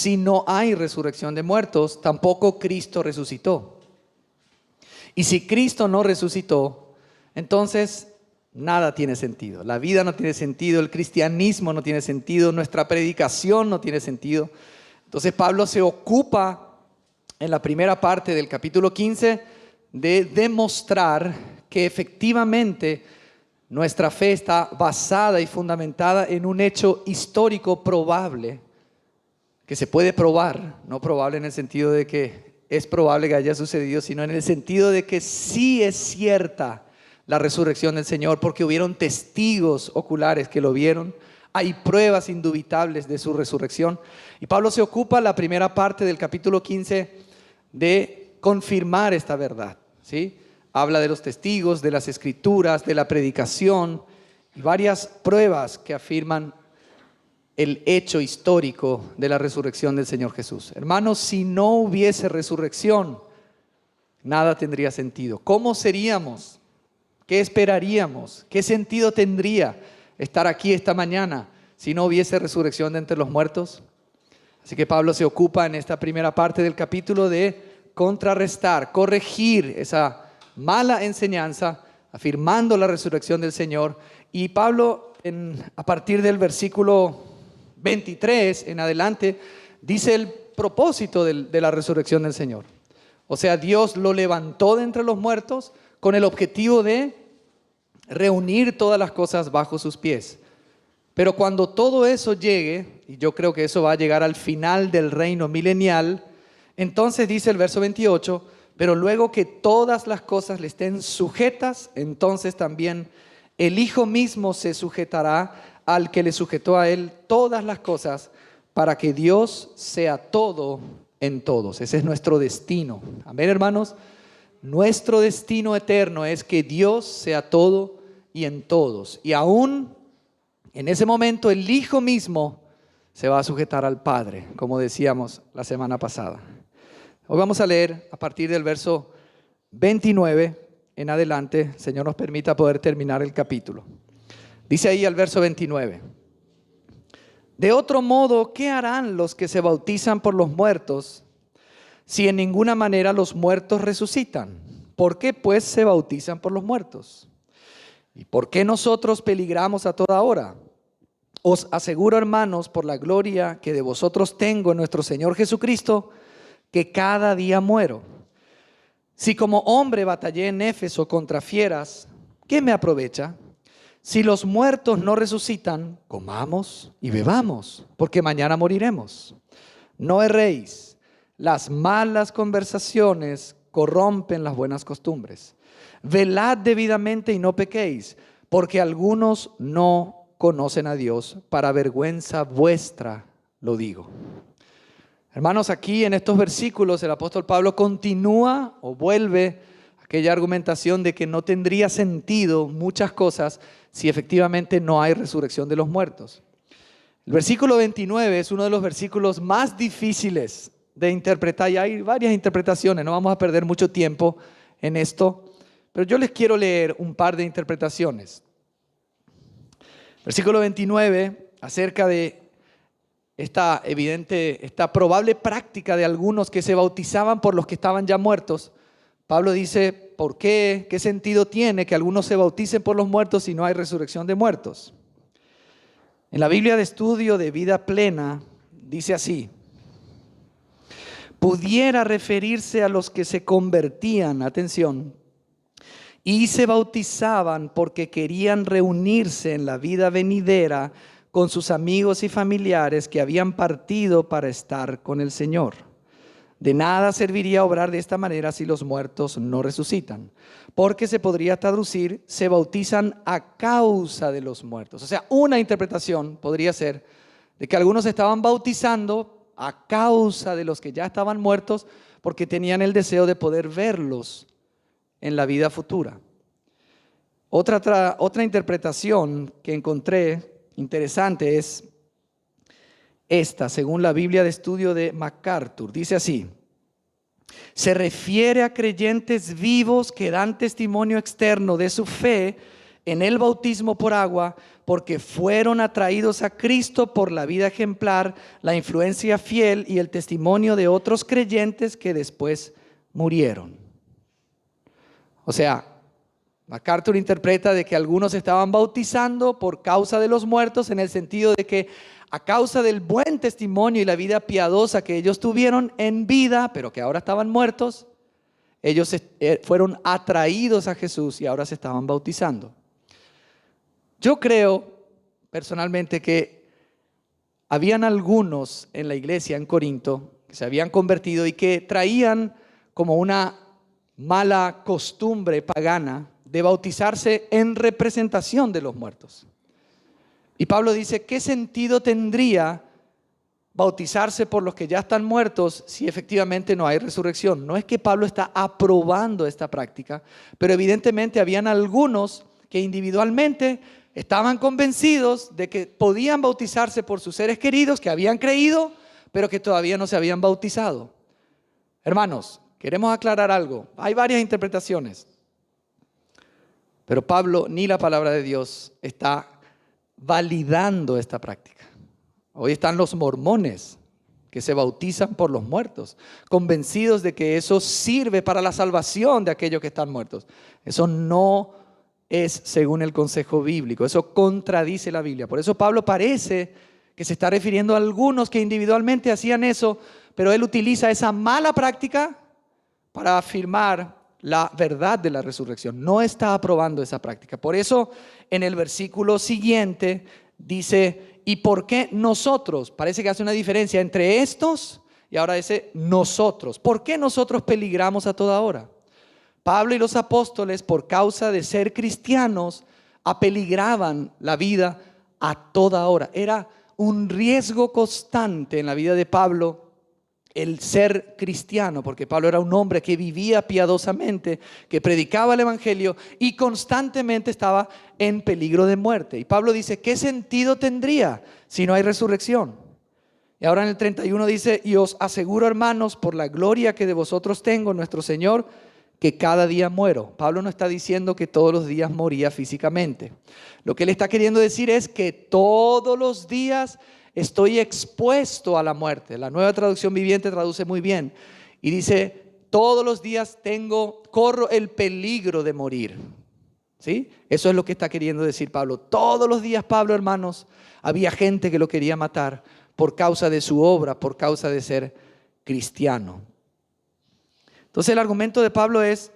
si no hay resurrección de muertos, tampoco Cristo resucitó. Y si Cristo no resucitó, entonces nada tiene sentido. La vida no tiene sentido, el cristianismo no tiene sentido, nuestra predicación no tiene sentido. Entonces Pablo se ocupa en la primera parte del capítulo 15 de demostrar que efectivamente nuestra fe está basada y fundamentada en un hecho histórico probable, que se puede probar, no probable en el sentido de que es probable que haya sucedido, sino en el sentido de que sí es cierta la resurrección del Señor, porque hubieron testigos oculares que lo vieron, hay pruebas indubitables de su resurrección. Y Pablo se ocupa la primera parte del capítulo 15 de confirmar esta verdad, ¿sí? Habla de los testigos, de las escrituras, de la predicación y varias pruebas que afirman el hecho histórico de la resurrección del Señor Jesús. Hermanos, si no hubiese resurrección, nada tendría sentido. ¿Cómo seríamos? ¿Qué esperaríamos? ¿Qué sentido tendría estar aquí esta mañana si no hubiese resurrección de entre los muertos? Así que Pablo se ocupa en esta primera parte del capítulo de contrarrestar, corregir esa mala enseñanza, afirmando la resurrección del Señor. Y Pablo, a partir del versículo 23 en adelante, dice el propósito de la resurrección del Señor. O sea, Dios lo levantó de entre los muertos con el objetivo de reunir todas las cosas bajo sus pies. Pero cuando todo eso llegue, y yo creo que eso va a llegar al final del reino milenial, entonces dice el verso 28, pero luego que todas las cosas le estén sujetas, entonces también el Hijo mismo se sujetará al que le sujetó a él todas las cosas, para que Dios sea todo en todos. Ese es nuestro destino. Amén, hermanos. Nuestro destino eterno es que Dios sea todo y en todos. Y aún en ese momento el Hijo mismo se va a sujetar al Padre, como decíamos la semana pasada. Hoy vamos a leer a partir del verso 29 en adelante. Señor nos permita poder terminar el capítulo. Dice ahí al verso 29. De otro modo, ¿qué harán los que se bautizan por los muertos si en ninguna manera los muertos resucitan? ¿Por qué pues se bautizan por los muertos? ¿Y por qué nosotros peligramos a toda hora? Os aseguro, hermanos, por la gloria que de vosotros tengo en nuestro Señor Jesucristo, que cada día muero. Si como hombre batallé en Éfeso contra fieras, ¿qué me aprovecha? Si los muertos no resucitan, comamos y bebamos, porque mañana moriremos. No erréis, las malas conversaciones corrompen las buenas costumbres. Velad debidamente y no pequéis, porque algunos no conocen a Dios, para vergüenza vuestra lo digo. Hermanos, aquí en estos versículos el apóstol Pablo continúa o vuelve a aquella argumentación de que no tendría sentido muchas cosas si efectivamente no hay resurrección de los muertos. El versículo 29 es uno de los versículos más difíciles de interpretar, y hay varias interpretaciones, no vamos a perder mucho tiempo en esto, pero yo les quiero leer un par de interpretaciones. Versículo 29, acerca de esta probable práctica de algunos que se bautizaban por los que estaban ya muertos. Pablo dice, ¿por qué? ¿Qué sentido tiene que algunos se bauticen por los muertos si no hay resurrección de muertos? En la Biblia de Estudio de Vida Plena dice así: pudiera referirse a los que se convertían, atención, y se bautizaban porque querían reunirse en la vida venidera con sus amigos y familiares que habían partido para estar con el Señor. De nada serviría obrar de esta manera si los muertos no resucitan, porque se podría traducir, se bautizan a causa de los muertos. O sea, una interpretación podría ser de que algunos estaban bautizando a causa de los que ya estaban muertos, porque tenían el deseo de poder verlos en la vida futura. Otra interpretación que encontré interesante es esta, según la Biblia de Estudio de MacArthur. Dice así: se refiere a creyentes vivos que dan testimonio externo de su fe en el bautismo por agua, porque fueron atraídos a Cristo por la vida ejemplar, la influencia fiel y el testimonio de otros creyentes que después murieron. O sea, MacArthur interpreta de que algunos estaban bautizando por causa de los muertos, en el sentido de que a causa del buen testimonio y la vida piadosa que ellos tuvieron en vida, pero que ahora estaban muertos, ellos fueron atraídos a Jesús y ahora se estaban bautizando. Yo creo personalmente que habían algunos en la iglesia en Corinto que se habían convertido y que traían como una mala costumbre pagana de bautizarse en representación de los muertos. Y Pablo dice, ¿qué sentido tendría bautizarse por los que ya están muertos si efectivamente no hay resurrección? No es que Pablo está aprobando esta práctica, pero evidentemente habían algunos que individualmente estaban convencidos de que podían bautizarse por sus seres queridos que habían creído, pero que todavía no se habían bautizado. Hermanos, queremos aclarar algo. Hay varias interpretaciones, pero Pablo ni la palabra de Dios está validando esta práctica. Hoy están los mormones que se bautizan por los muertos, convencidos de que eso sirve para la salvación de aquellos que están muertos. Eso no es según el consejo bíblico, eso contradice la Biblia. Por eso Pablo parece que se está refiriendo a algunos que individualmente hacían eso, pero él utiliza esa mala práctica para afirmar la verdad de la resurrección. No está aprobando esa práctica. Por eso en el versículo siguiente dice, ¿y por qué nosotros? Parece que hace una diferencia entre estos y ahora dice nosotros. ¿Por qué nosotros peligramos a toda hora? Pablo y los apóstoles, por causa de ser cristianos, apeligraban la vida a toda hora. Era un riesgo constante en la vida de Pablo el ser cristiano, porque Pablo era un hombre que vivía piadosamente, que predicaba el evangelio y constantemente estaba en peligro de muerte. Y Pablo dice, ¿qué sentido tendría si no hay resurrección? Y ahora en el 31 dice, y os aseguro, hermanos, por la gloria que de vosotros tengo, nuestro Señor, que cada día muero. Pablo no está diciendo que todos los días moría físicamente. Lo que él está queriendo decir es que todos los días estoy expuesto a la muerte. La Nueva Traducción Viviente traduce muy bien y dice, todos los días corro el peligro de morir. ¿Sí? Eso es lo que está queriendo decir Pablo. Todos los días, Pablo, hermanos, había gente que lo quería matar por causa de su obra, por causa de ser cristiano. Entonces el argumento de Pablo es,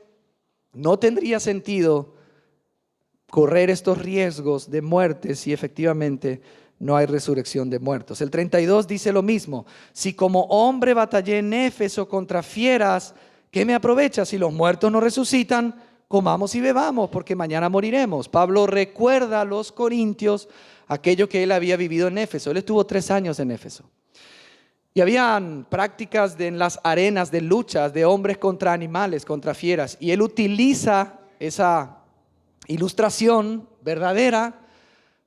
no tendría sentido correr estos riesgos de muerte si efectivamente no hay resurrección de muertos. El 32 dice lo mismo, si como hombre batallé en Éfeso contra fieras, ¿qué me aprovecha? Si los muertos no resucitan, comamos y bebamos, porque mañana moriremos. Pablo recuerda a los corintios aquello que él había vivido en Éfeso. Él estuvo 3 años en Éfeso. Y habían prácticas en las arenas de luchas de hombres contra animales, contra fieras. Y él utiliza esa ilustración verdadera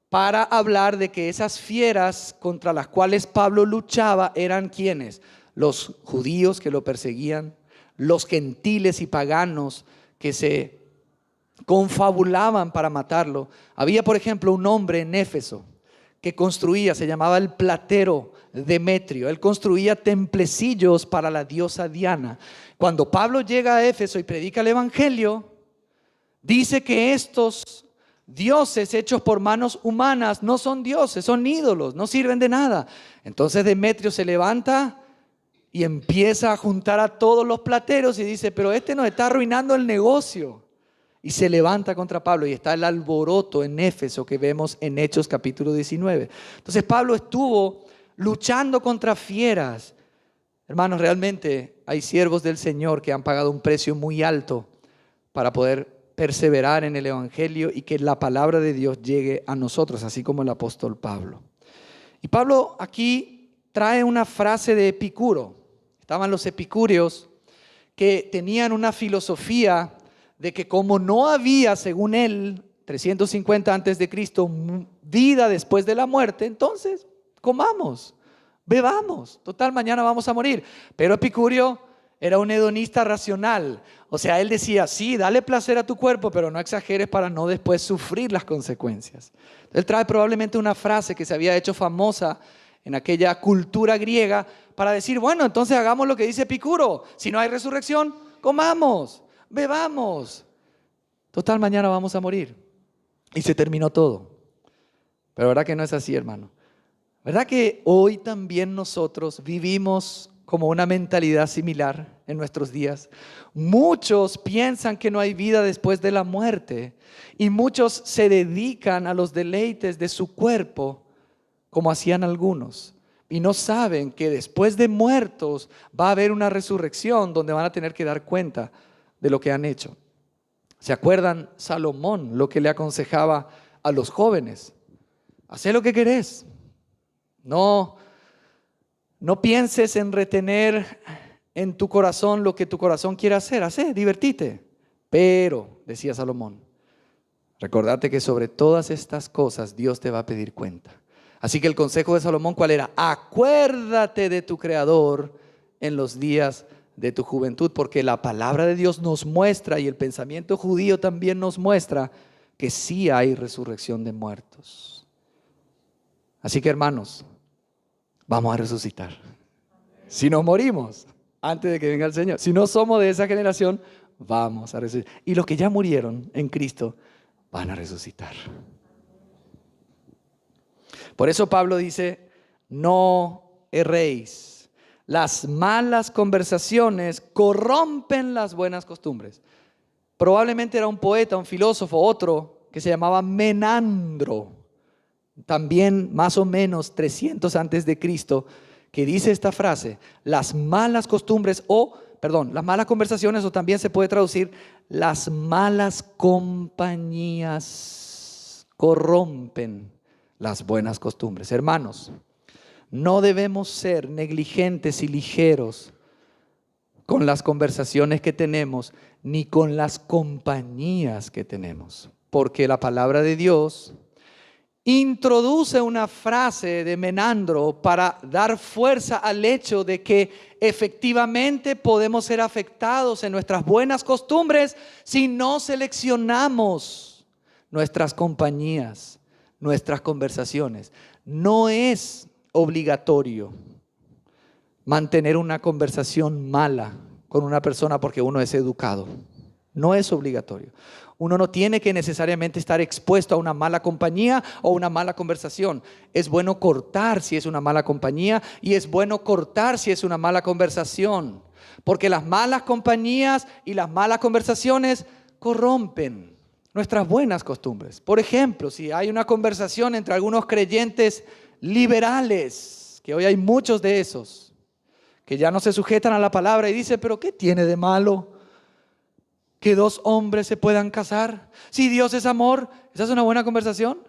para hablar de que esas fieras contra las cuales Pablo luchaba eran ¿quiénes? Los judíos que lo perseguían, los gentiles y paganos que se confabulaban para matarlo. Había, por ejemplo, un hombre en Éfeso que construía, se llamaba el platero Demetrio. Él construía templecillos para la diosa Diana. Cuando Pablo llega a Éfeso y predica el evangelio, dice que estos dioses hechos por manos humanas no son dioses, son ídolos, no sirven de nada. Entonces Demetrio se levanta y empieza a juntar a todos los plateros y dice, pero este nos está arruinando el negocio. Y se levanta contra Pablo y está el alboroto en Éfeso que vemos en Hechos capítulo 19. Entonces Pablo estuvo luchando contra fieras. Hermanos, realmente hay siervos del Señor que han pagado un precio muy alto para poder perseverar en el evangelio y que la palabra de Dios llegue a nosotros, así como el apóstol Pablo. Y Pablo aquí trae una frase de Epicuro. Estaban los epicúreos que tenían una filosofía de que como no había, según él, 350 antes de Cristo, vida después de la muerte, entonces comamos, bebamos, total mañana vamos a morir. Pero Epicurio era un hedonista racional. O sea, él decía, sí, dale placer a tu cuerpo, pero no exageres para no después sufrir las consecuencias. Él trae probablemente una frase que se había hecho famosa en aquella cultura griega para decir, bueno, entonces hagamos lo que dice Epicuro. Si no hay resurrección, comamos, bebamos. Total, mañana vamos a morir. Y se terminó todo. Pero ¿verdad que no es así, hermano? ¿Verdad que hoy también nosotros vivimos como una mentalidad similar en nuestros días? Muchos piensan que no hay vida después de la muerte y muchos se dedican a los deleites de su cuerpo como hacían algunos y no saben que después de muertos va a haber una resurrección donde van a tener que dar cuenta de lo que han hecho. ¿Se acuerdan Salomón lo que le aconsejaba a los jóvenes? Hacé lo que querés. No pienses en retener en tu corazón lo que tu corazón quiere hacer. Hacé, divertite. Pero, decía Salomón, recordate que sobre todas estas cosas Dios te va a pedir cuenta. Así que el consejo de Salomón, ¿cuál era? Acuérdate de tu Creador en los días de tu juventud, porque la palabra de Dios nos muestra y el pensamiento judío también nos muestra que sí hay resurrección de muertos. Así que, hermanos, vamos a resucitar. Si nos morimos antes de que venga el Señor, si no somos de esa generación, vamos a resucitar. Y los que ya murieron en Cristo van a resucitar. Por eso Pablo dice, no erréis. Las malas conversaciones corrompen las buenas costumbres. Probablemente era un poeta, un filósofo, otro que se llamaba Menandro. También más o menos 300 antes de Cristo, que dice esta frase, las malas costumbres las malas conversaciones, o también se puede traducir, las malas compañías corrompen las buenas costumbres. Hermanos, no debemos ser negligentes y ligeros con las conversaciones que tenemos, ni con las compañías que tenemos, porque la palabra de Dios introduce una frase de Menandro para dar fuerza al hecho de que efectivamente podemos ser afectados en nuestras buenas costumbres si no seleccionamos nuestras compañías, nuestras conversaciones. No es obligatorio mantener una conversación mala con una persona porque uno es educado. No es obligatorio. Uno no tiene que necesariamente estar expuesto a una mala compañía o una mala conversación. Es bueno cortar si es una mala compañía y es bueno cortar si es una mala conversación. Porque las malas compañías y las malas conversaciones corrompen nuestras buenas costumbres. Por ejemplo, si hay una conversación entre algunos creyentes liberales, que hoy hay muchos de esos, que ya no se sujetan a la palabra y dicen, pero ¿qué tiene de malo que dos hombres se puedan casar? Si Dios es amor, ¿esa es una buena conversación?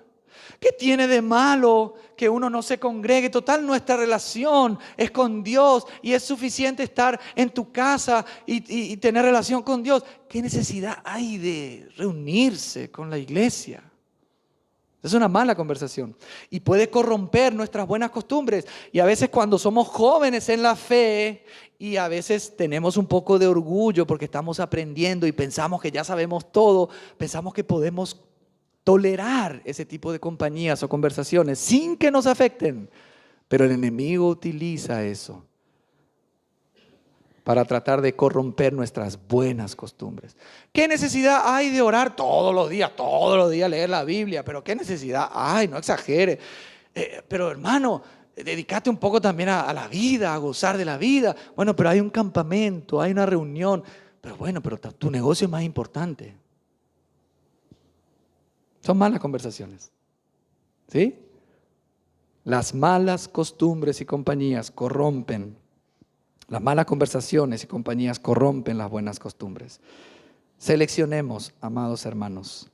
¿Qué tiene de malo que uno no se congregue? Total, nuestra relación es con Dios y es suficiente estar en tu casa y tener relación con Dios. ¿Qué necesidad hay de reunirse con la iglesia? Es una mala conversación y puede corromper nuestras buenas costumbres. Y a veces cuando somos jóvenes en la fe y a veces tenemos un poco de orgullo porque estamos aprendiendo y pensamos que ya sabemos todo, pensamos que podemos tolerar ese tipo de compañías o conversaciones sin que nos afecten. Pero el enemigo utiliza eso para tratar de corromper nuestras buenas costumbres. ¿Qué necesidad hay de orar todos los días, leer la Biblia? Pero ¿qué necesidad hay? No exagere. Pero hermano, dedícate un poco también a la vida, a gozar de la vida. Bueno, pero hay un campamento, hay una reunión. Pero bueno, pero tu negocio es más importante. Son malas conversaciones. ¿Sí? Las malas costumbres y compañías corrompen. Las malas conversaciones y compañías corrompen las buenas costumbres. Seleccionemos, amados hermanos.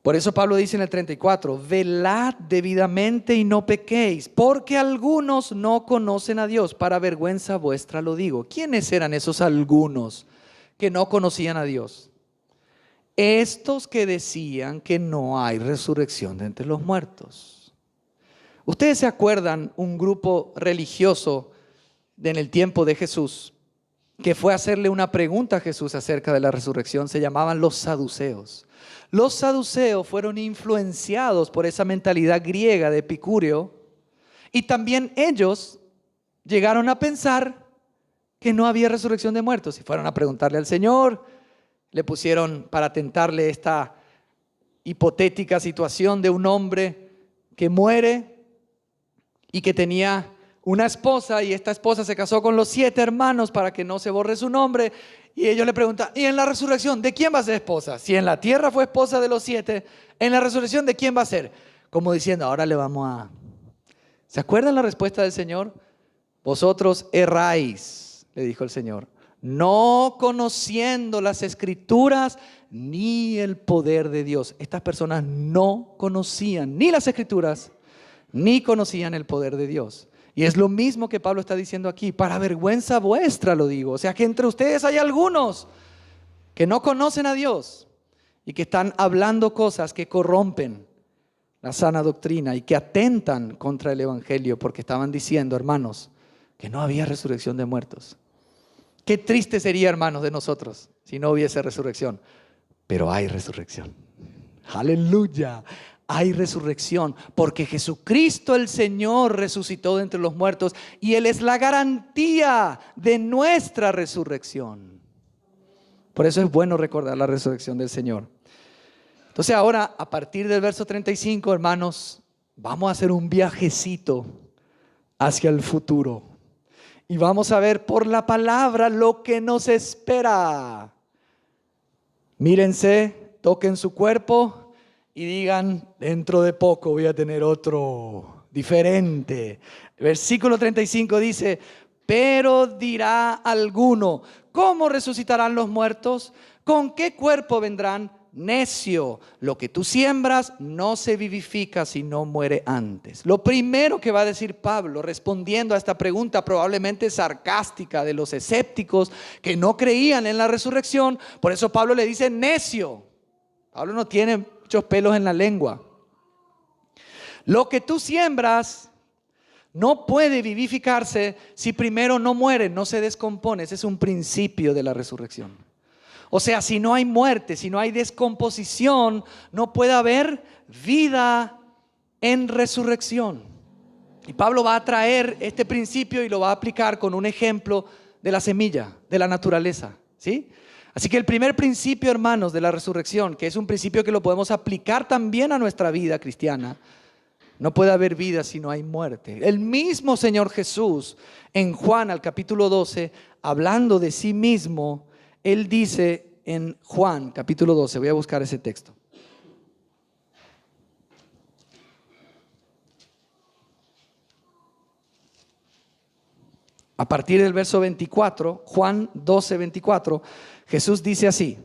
Por eso Pablo dice en el 34, velad debidamente y no pequéis, porque algunos no conocen a Dios. Para vergüenza vuestra lo digo. ¿Quiénes eran esos algunos que no conocían a Dios? Estos que decían que no hay resurrección de entre los muertos. ¿Ustedes se acuerdan un grupo religioso en el tiempo de Jesús que fue a hacerle una pregunta a Jesús acerca de la resurrección, se llamaban los saduceos. Los saduceos fueron influenciados por esa mentalidad griega de Epicúreo, y también ellos llegaron a pensar que no había resurrección de muertos. Y fueron a preguntarle al Señor, le pusieron para tentarle esta hipotética situación de un hombre que muere y que tenía una esposa, y esta esposa se casó con los 7 hermanos para que no se borre su nombre. Y ellos le preguntan, ¿y en la resurrección de quién va a ser esposa? Si en la tierra fue esposa de los 7, en la resurrección ¿de quién va a ser? Como diciendo, ahora le vamos a... ¿Se acuerdan la respuesta del Señor? Vosotros erráis, le dijo el Señor, no conociendo las Escrituras ni el poder de Dios. Estas personas no conocían ni las Escrituras ni conocían el poder de Dios. Y es lo mismo que Pablo está diciendo aquí, para vergüenza vuestra lo digo. O sea que entre ustedes hay algunos que no conocen a Dios y que están hablando cosas que corrompen la sana doctrina y que atentan contra el Evangelio, porque estaban diciendo, hermanos, que no había resurrección de muertos. Qué triste sería, hermanos, de nosotros si no hubiese resurrección. Pero hay resurrección. Aleluya. Hay resurrección porque Jesucristo el Señor resucitó de entre los muertos y Él es la garantía de nuestra resurrección. Por eso es bueno recordar la resurrección del Señor. Entonces ahora, a partir del verso 35, hermanos, vamos a hacer un viajecito hacia el futuro. Y vamos a ver por la palabra lo que nos espera. Mírense, toquen su cuerpo y digan, dentro de poco voy a tener otro diferente. Versículo 35 dice, pero dirá alguno, ¿cómo resucitarán los muertos? ¿Con qué cuerpo vendrán? Necio, lo que tú siembras no se vivifica si no muere antes. Lo primero que va a decir Pablo respondiendo a esta pregunta probablemente sarcástica de los escépticos que no creían en la resurrección, por eso Pablo le dice necio. Pablo no tiene muchos pelos en la lengua. Lo que tú siembras no puede vivificarse si primero no muere, no se descompone. Ese es un principio de la resurrección. O sea, si no hay muerte, si no hay descomposición, no puede haber vida en resurrección. Y Pablo va a traer este principio y lo va a aplicar con un ejemplo de la semilla, de la naturaleza, ¿sí? Así que el primer principio, hermanos, de la resurrección, que es un principio que lo podemos aplicar también a nuestra vida cristiana, no puede haber vida si no hay muerte. El mismo Señor Jesús, en Juan al capítulo 12, hablando de sí mismo, Él dice en Juan capítulo 12, voy a buscar ese texto. A partir del verso 24, Juan 12, 24, Jesús dice así.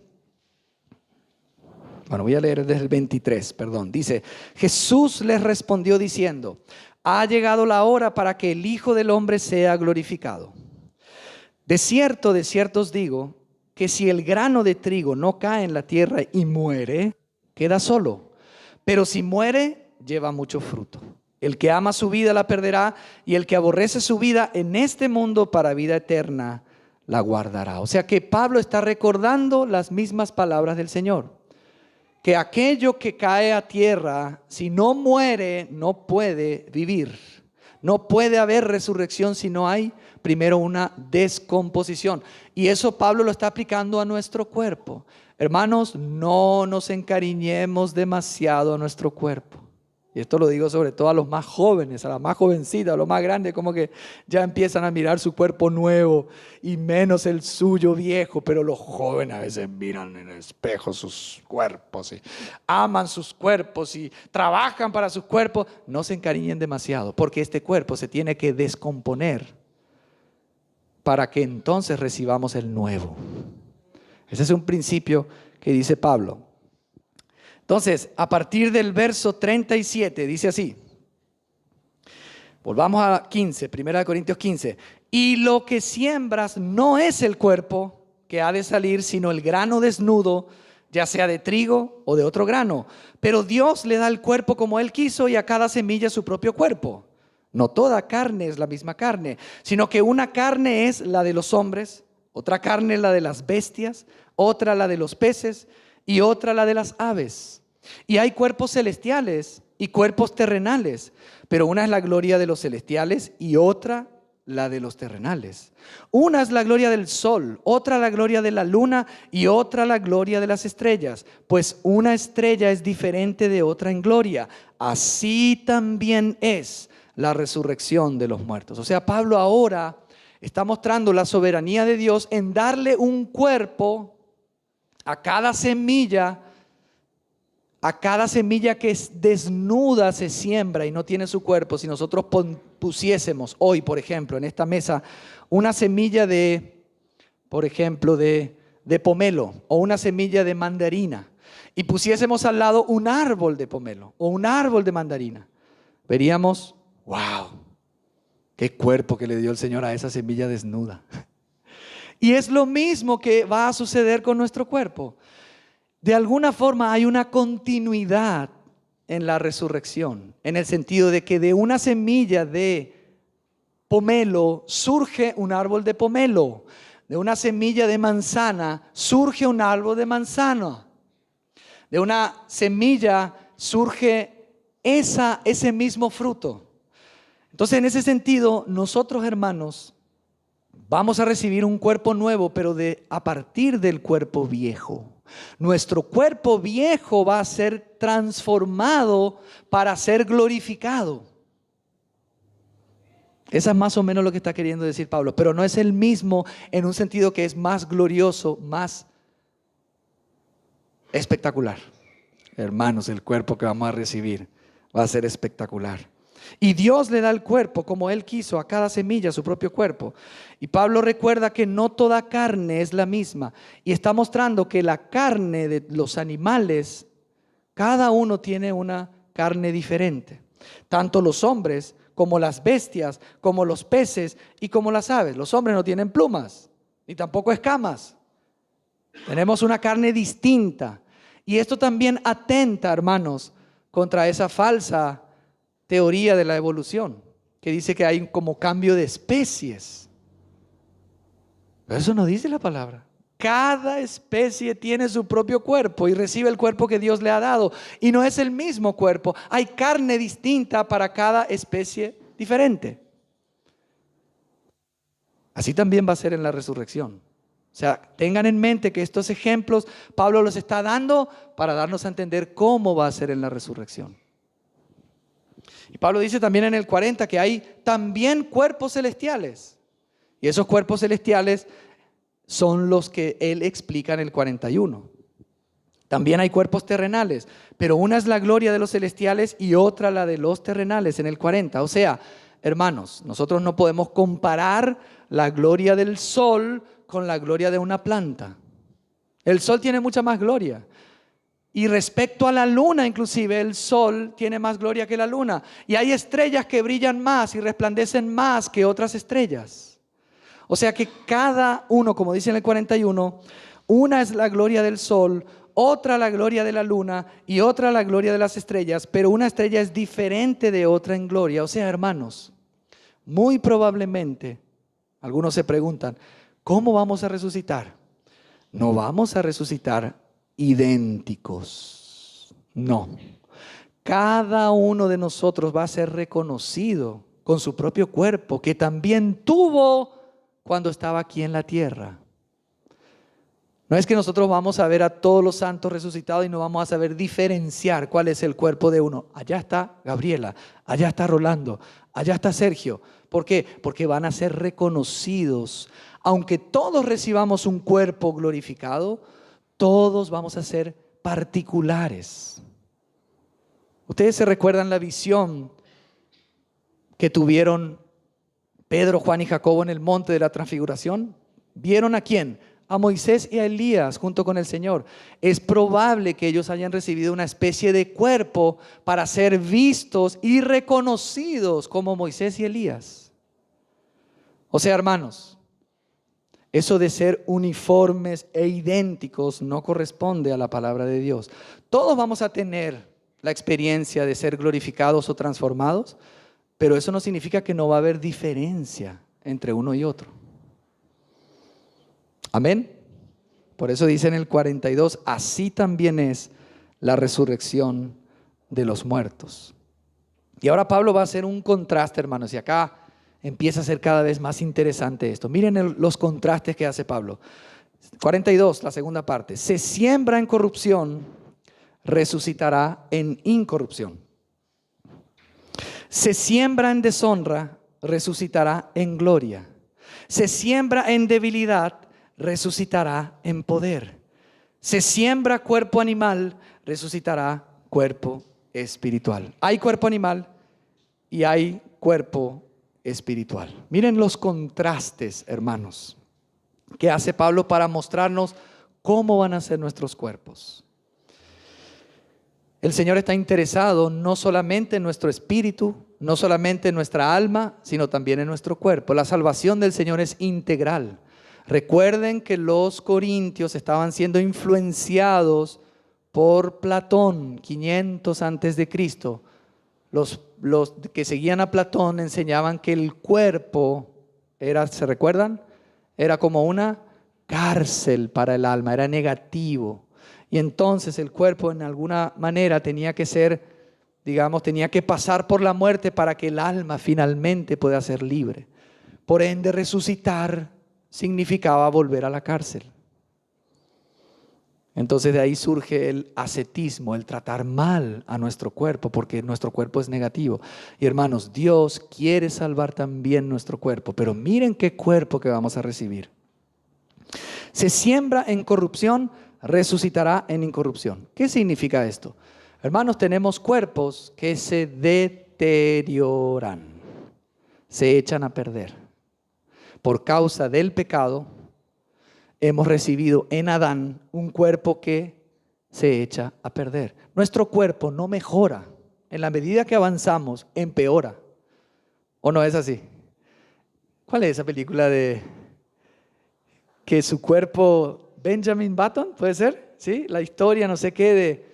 Bueno, voy a leer desde el 23, perdón. Dice, Jesús les respondió diciendo, ha llegado la hora para que el Hijo del Hombre sea glorificado. De cierto os digo, que si el grano de trigo no cae en la tierra y muere, queda solo. Pero si muere, lleva mucho fruto. El que ama su vida la perderá, y el que aborrece su vida en este mundo para vida eterna la guardará. O sea que Pablo está recordando las mismas palabras del Señor. Que aquello que cae a tierra, si no muere, no puede vivir. No puede haber resurrección si no hay primero una descomposición. Y eso Pablo lo está aplicando a nuestro cuerpo. Hermanos, no nos encariñemos demasiado a nuestro cuerpo. Y esto lo digo sobre todo a los más jóvenes, a las más jovencitas, a los más grandes, como que ya empiezan a mirar su cuerpo nuevo y menos el suyo viejo. Pero los jóvenes a veces miran en el espejo sus cuerpos y aman sus cuerpos y trabajan para sus cuerpos. No se encariñen demasiado, porque este cuerpo se tiene que descomponer para que entonces recibamos el nuevo. Ese es un principio que dice Pablo. Entonces, a partir del verso 37, dice así. Volvamos a 15, 1 Corintios 15. Y lo que siembras no es el cuerpo que ha de salir, sino el grano desnudo, ya sea de trigo o de otro grano. Pero Dios le da el cuerpo como Él quiso y a cada semilla su propio cuerpo. No toda carne es la misma carne, sino que una carne es la de los hombres, otra carne la de las bestias, otra la de los peces y otra la de las aves. Y hay cuerpos celestiales y cuerpos terrenales, pero una es la gloria de los celestiales y otra la de los terrenales. Una es la gloria del sol, otra la gloria de la luna y otra la gloria de las estrellas, pues una estrella es diferente de otra en gloria. Así también es la resurrección de los muertos. O sea, Pablo ahora está mostrando la soberanía de Dios en darle un cuerpo a cada semilla que es desnuda se siembra y no tiene su cuerpo. Si nosotros pusiésemos hoy, por ejemplo, en esta mesa, una semilla de, por ejemplo, de pomelo o una semilla de mandarina y pusiésemos al lado un árbol de pomelo o un árbol de mandarina, veríamos, wow, qué cuerpo que le dio el Señor a esa semilla desnuda. Y es lo mismo que va a suceder con nuestro cuerpo. De alguna forma hay una continuidad en la resurrección, en el sentido de que de una semilla de pomelo surge un árbol de pomelo, de una semilla de manzana surge un árbol de manzana, de una semilla surge ese mismo fruto. Entonces, en ese sentido, nosotros, hermanos, vamos a recibir un cuerpo nuevo, pero a partir del cuerpo viejo. Nuestro cuerpo viejo va a ser transformado para ser glorificado. Eso es más o menos lo que está queriendo decir Pablo, pero no es el mismo en un sentido que es más glorioso, más espectacular. Hermanos, el cuerpo que vamos a recibir va a ser espectacular. Y Dios le da el cuerpo como Él quiso a cada semilla, su propio cuerpo. Y Pablo recuerda que no toda carne es la misma. Y está mostrando que la carne de los animales, cada uno tiene una carne diferente. Tanto los hombres como las bestias, como los peces y como las aves. Los hombres no tienen plumas, ni tampoco escamas. Tenemos una carne distinta. Y esto también atenta, hermanos, contra esa falsa teoría de la evolución, que dice que hay como cambio de especies. Pero eso no dice la palabra. Cada especie tiene su propio cuerpo y recibe el cuerpo que Dios le ha dado. Y no es el mismo cuerpo. Hay carne distinta para cada especie diferente. Así también va a ser en la resurrección. O sea, tengan en mente que estos ejemplos Pablo los está dando para darnos a entender cómo va a ser en la resurrección. Y Pablo dice también en el 40 que hay también cuerpos celestiales. Y esos cuerpos celestiales son los que él explica en el 41. También hay cuerpos terrenales, pero una es la gloria de los celestiales y otra la de los terrenales en el 40. O sea, hermanos, nosotros no podemos comparar la gloria del sol con la gloria de una planta. El sol tiene mucha más gloria. Y respecto a la luna, inclusive, el sol tiene más gloria que la luna. Y hay estrellas que brillan más y resplandecen más que otras estrellas. O sea que cada uno, como dice en el 41, una es la gloria del sol, otra la gloria de la luna y otra la gloria de las estrellas, pero una estrella es diferente de otra en gloria. O sea, hermanos, muy probablemente, algunos se preguntan, ¿cómo vamos a resucitar? No vamos a resucitar idénticos. No. Cada uno de nosotros va a ser reconocido con su propio cuerpo que también tuvo cuando estaba aquí en la tierra. No es que nosotros vamos a ver a todos los santos resucitados y no vamos a saber diferenciar cuál es el cuerpo de uno. Allá está Gabriela, allá está Rolando, allá está Sergio. ¿Por qué? Porque van a ser reconocidos. Aunque todos recibamos un cuerpo glorificado, todos vamos a ser particulares. Ustedes se recuerdan la visión que tuvieron Pedro, Juan y Jacobo en el monte de la transfiguración. ¿Vieron a quién? A Moisés y a Elías junto con el Señor. Es probable que ellos hayan recibido una especie de cuerpo para ser vistos y reconocidos como Moisés y Elías. O sea, hermanos, eso de ser uniformes e idénticos no corresponde a la palabra de Dios. Todos vamos a tener la experiencia de ser glorificados o transformados, pero eso no significa que no va a haber diferencia entre uno y otro. Amén. Por eso dice en el 42, así también es la resurrección de los muertos. Y ahora Pablo va a hacer un contraste, hermanos, y acá empieza a ser cada vez más interesante esto. Miren los contrastes que hace Pablo. 42, la segunda parte. Se siembra en corrupción, resucitará en incorrupción. Se siembra en deshonra, resucitará en gloria. Se siembra en debilidad, resucitará en poder. Se siembra cuerpo animal, resucitará cuerpo espiritual. Hay cuerpo animal y hay cuerpo espiritual. Miren los contrastes, hermanos, que hace Pablo para mostrarnos cómo van a ser nuestros cuerpos. El Señor está interesado no solamente en nuestro espíritu, no solamente en nuestra alma, sino también en nuestro cuerpo. La salvación del Señor es integral. Recuerden que los corintios estaban siendo influenciados por Platón, 500 antes de Cristo. Los que seguían a Platón enseñaban que el cuerpo era, ¿se recuerdan? Era como una cárcel para el alma, era negativo. Y entonces el cuerpo en alguna manera tenía que ser, digamos, tenía que pasar por la muerte para que el alma finalmente pueda ser libre. Por ende, resucitar significaba volver a la cárcel. Entonces de ahí surge el ascetismo, el tratar mal a nuestro cuerpo, porque nuestro cuerpo es negativo. Y hermanos, Dios quiere salvar también nuestro cuerpo, pero miren qué cuerpo que vamos a recibir. Se siembra en corrupción, resucitará en incorrupción. ¿Qué significa esto? Hermanos, tenemos cuerpos que se deterioran, se echan a perder. Por causa del pecado, hemos recibido en Adán un cuerpo que se echa a perder. Nuestro cuerpo no mejora. En la medida que avanzamos, empeora. ¿O no es así? ¿Cuál es esa película de que su cuerpo, Benjamin Button, puede ser? ¿Sí? La historia, no sé qué, de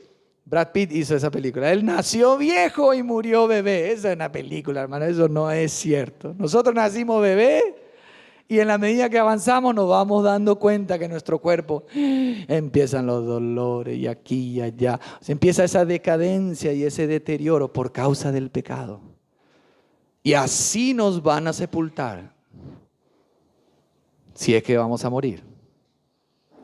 Brad Pitt hizo esa película. Él nació viejo y murió bebé. Esa es una película, hermano. Eso no es cierto. Nosotros nacimos bebé. Y en la medida que avanzamos nos vamos dando cuenta que nuestro cuerpo empiezan los dolores y aquí y allá. Se empieza esa decadencia y ese deterioro por causa del pecado. Y así nos van a sepultar si es que vamos a morir.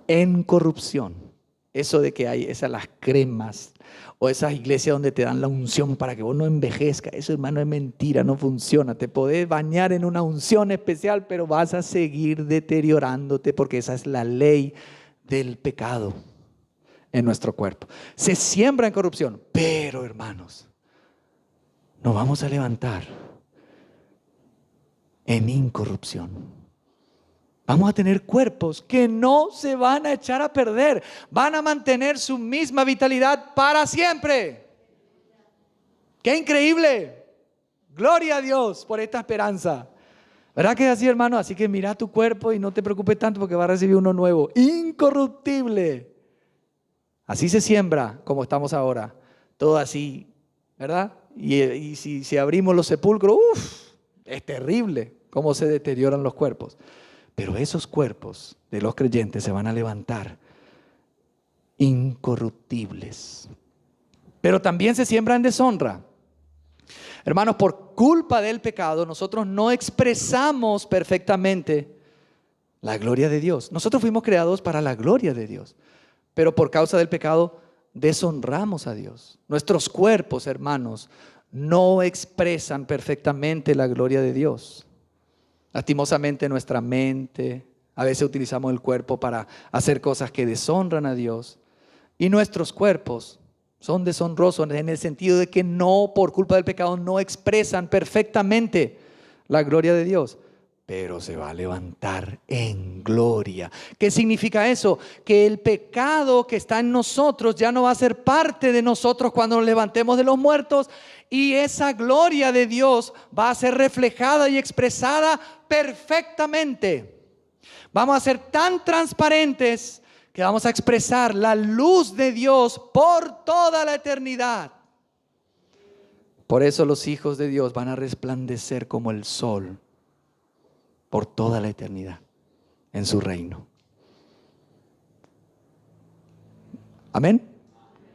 En corrupción. Eso de que hay esas las cremas o esas iglesias donde te dan la unción para que vos no envejezcas, eso, hermano, es mentira, no funciona. Te podés bañar en una unción especial, pero vas a seguir deteriorándote porque esa es la ley del pecado en nuestro cuerpo. Se siembra en corrupción, pero, hermanos, nos vamos a levantar en incorrupción. Vamos a tener cuerpos que no se van a echar a perder. Van a mantener su misma vitalidad para siempre. ¡Qué increíble! Gloria a Dios por esta esperanza. ¿Verdad que es así, hermano? Así que mira tu cuerpo y no te preocupes tanto porque vas a recibir uno nuevo. Incorruptible. Así se siembra como estamos ahora. Todo así, ¿verdad? Y si abrimos los sepulcros, es terrible cómo se deterioran los cuerpos. Pero esos cuerpos de los creyentes se van a levantar incorruptibles. Pero también se siembra en deshonra. Hermanos, por culpa del pecado, nosotros no expresamos perfectamente la gloria de Dios. Nosotros fuimos creados para la gloria de Dios. Pero por causa del pecado, deshonramos a Dios. Nuestros cuerpos, hermanos, no expresan perfectamente la gloria de Dios. Lastimosamente nuestra mente, a veces utilizamos el cuerpo para hacer cosas que deshonran a Dios. Y nuestros cuerpos son deshonrosos en el sentido de que no, por culpa del pecado, no expresan perfectamente la gloria de Dios. Pero se va a levantar en gloria. ¿Qué significa eso? Que el pecado que está en nosotros ya no va a ser parte de nosotros cuando nos levantemos de los muertos. Y esa gloria de Dios va a ser reflejada y expresada perfectamente. Vamos a ser tan transparentes que vamos a expresar la luz de Dios por toda la eternidad. Por eso los hijos de Dios van a resplandecer como el sol por toda la eternidad en su reino. Amén.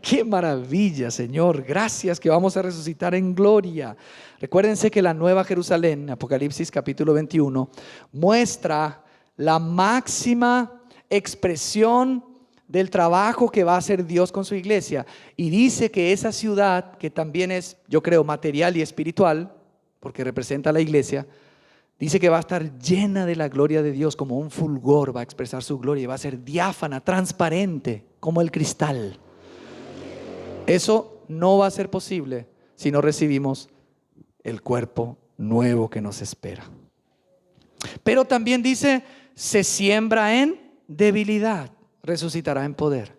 ¡Qué maravilla, Señor! Gracias que vamos a resucitar en gloria. Recuérdense que la Nueva Jerusalén, Apocalipsis capítulo 21, muestra la máxima expresión del trabajo que va a hacer Dios con su iglesia. Y dice que esa ciudad, que también es, yo creo, material y espiritual, porque representa a la iglesia, dice que va a estar llena de la gloria de Dios, como un fulgor va a expresar su gloria, y va a ser diáfana, transparente, como el cristal. Eso no va a ser posible si no recibimos el cuerpo nuevo que nos espera. Pero también dice, se siembra en debilidad, resucitará en poder.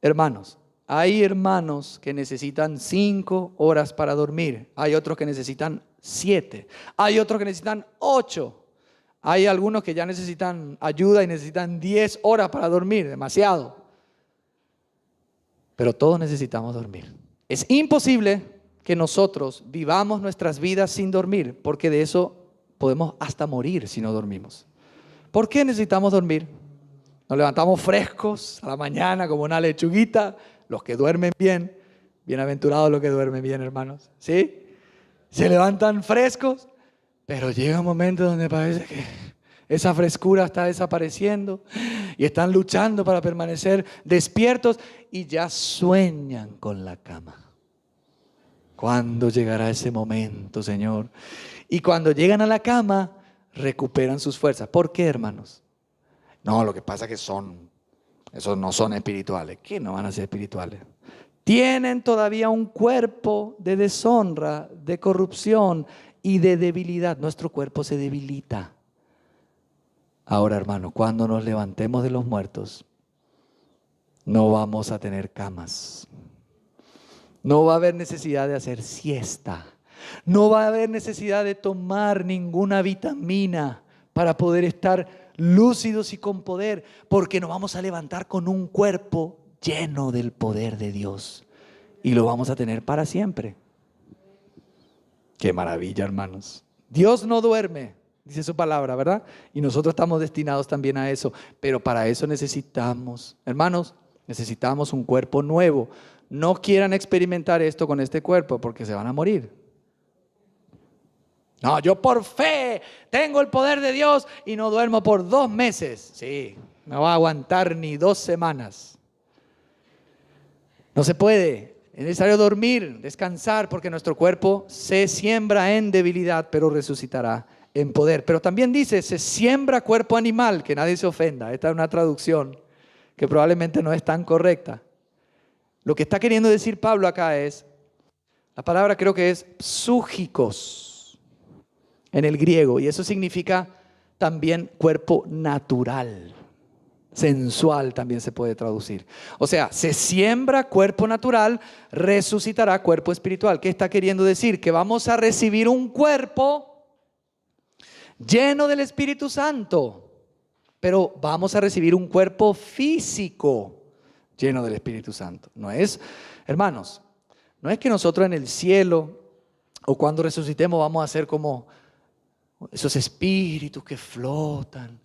Hermanos, hay hermanos que necesitan 5 horas para dormir. Hay otros que necesitan 7. Hay otros que necesitan 8. Hay algunos que ya necesitan ayuda y necesitan 10 horas para dormir, demasiado. Pero todos necesitamos dormir. Es imposible que nosotros vivamos nuestras vidas sin dormir, porque de eso podemos hasta morir si no dormimos. ¿Por qué necesitamos dormir? Nos levantamos frescos a la mañana como una lechuguita. Los que duermen bien, bienaventurados los que duermen bien, hermanos, ¿sí? Se levantan frescos, pero llega un momento donde parece que esa frescura está desapareciendo y están luchando para permanecer despiertos y ya sueñan con la cama. ¿Cuándo llegará ese momento, Señor? Y cuando llegan a la cama, recuperan sus fuerzas. ¿Por qué, hermanos? No, lo que pasa es que esos no son espirituales. ¿Qué no van a ser espirituales? Tienen todavía un cuerpo de deshonra, de corrupción y de debilidad. Nuestro cuerpo se debilita. Ahora, hermano, cuando nos levantemos de los muertos, no vamos a tener camas. No va a haber necesidad de hacer siesta. No va a haber necesidad de tomar ninguna vitamina para poder estar lúcidos y con poder, porque nos vamos a levantar con un cuerpo lleno del poder de Dios y lo vamos a tener para siempre. Qué maravilla, hermanos. Dios no duerme, dice su palabra, ¿verdad? Y nosotros estamos destinados también a eso, pero para eso necesitamos, hermanos, necesitamos un cuerpo nuevo. No quieran experimentar esto con este cuerpo porque se van a morir. No, yo por fe tengo el poder de Dios y no duermo por 2 meses. Sí, no va a aguantar ni 2 semanas. No se puede. Es necesario dormir, descansar, porque nuestro cuerpo se siembra en debilidad, pero resucitará en poder. Pero también dice, se siembra cuerpo animal, que nadie se ofenda. Esta es una traducción que probablemente no es tan correcta. Lo que está queriendo decir Pablo acá es, la palabra creo que es psúgicos en el griego, y eso significa también cuerpo natural, sensual también se puede traducir. O sea, se siembra cuerpo natural, resucitará cuerpo espiritual. ¿Qué está queriendo decir? Que vamos a recibir un cuerpo lleno del Espíritu Santo, pero vamos a recibir un cuerpo físico lleno del Espíritu Santo. No es, hermanos, no es que nosotros en el cielo o cuando resucitemos vamos a ser como esos espíritus que flotan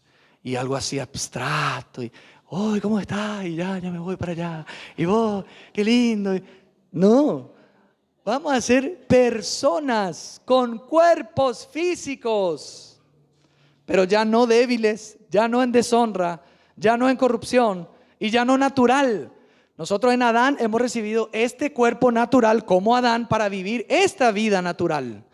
y algo así abstracto y ¡ay, cómo estás! Y ya me voy para allá. Y vos, qué lindo. No, vamos a ser personas con cuerpos físicos, pero ya no débiles, ya no en deshonra, ya no en corrupción y ya no natural. Nosotros en Adán hemos recibido este cuerpo natural como Adán para vivir esta vida natural.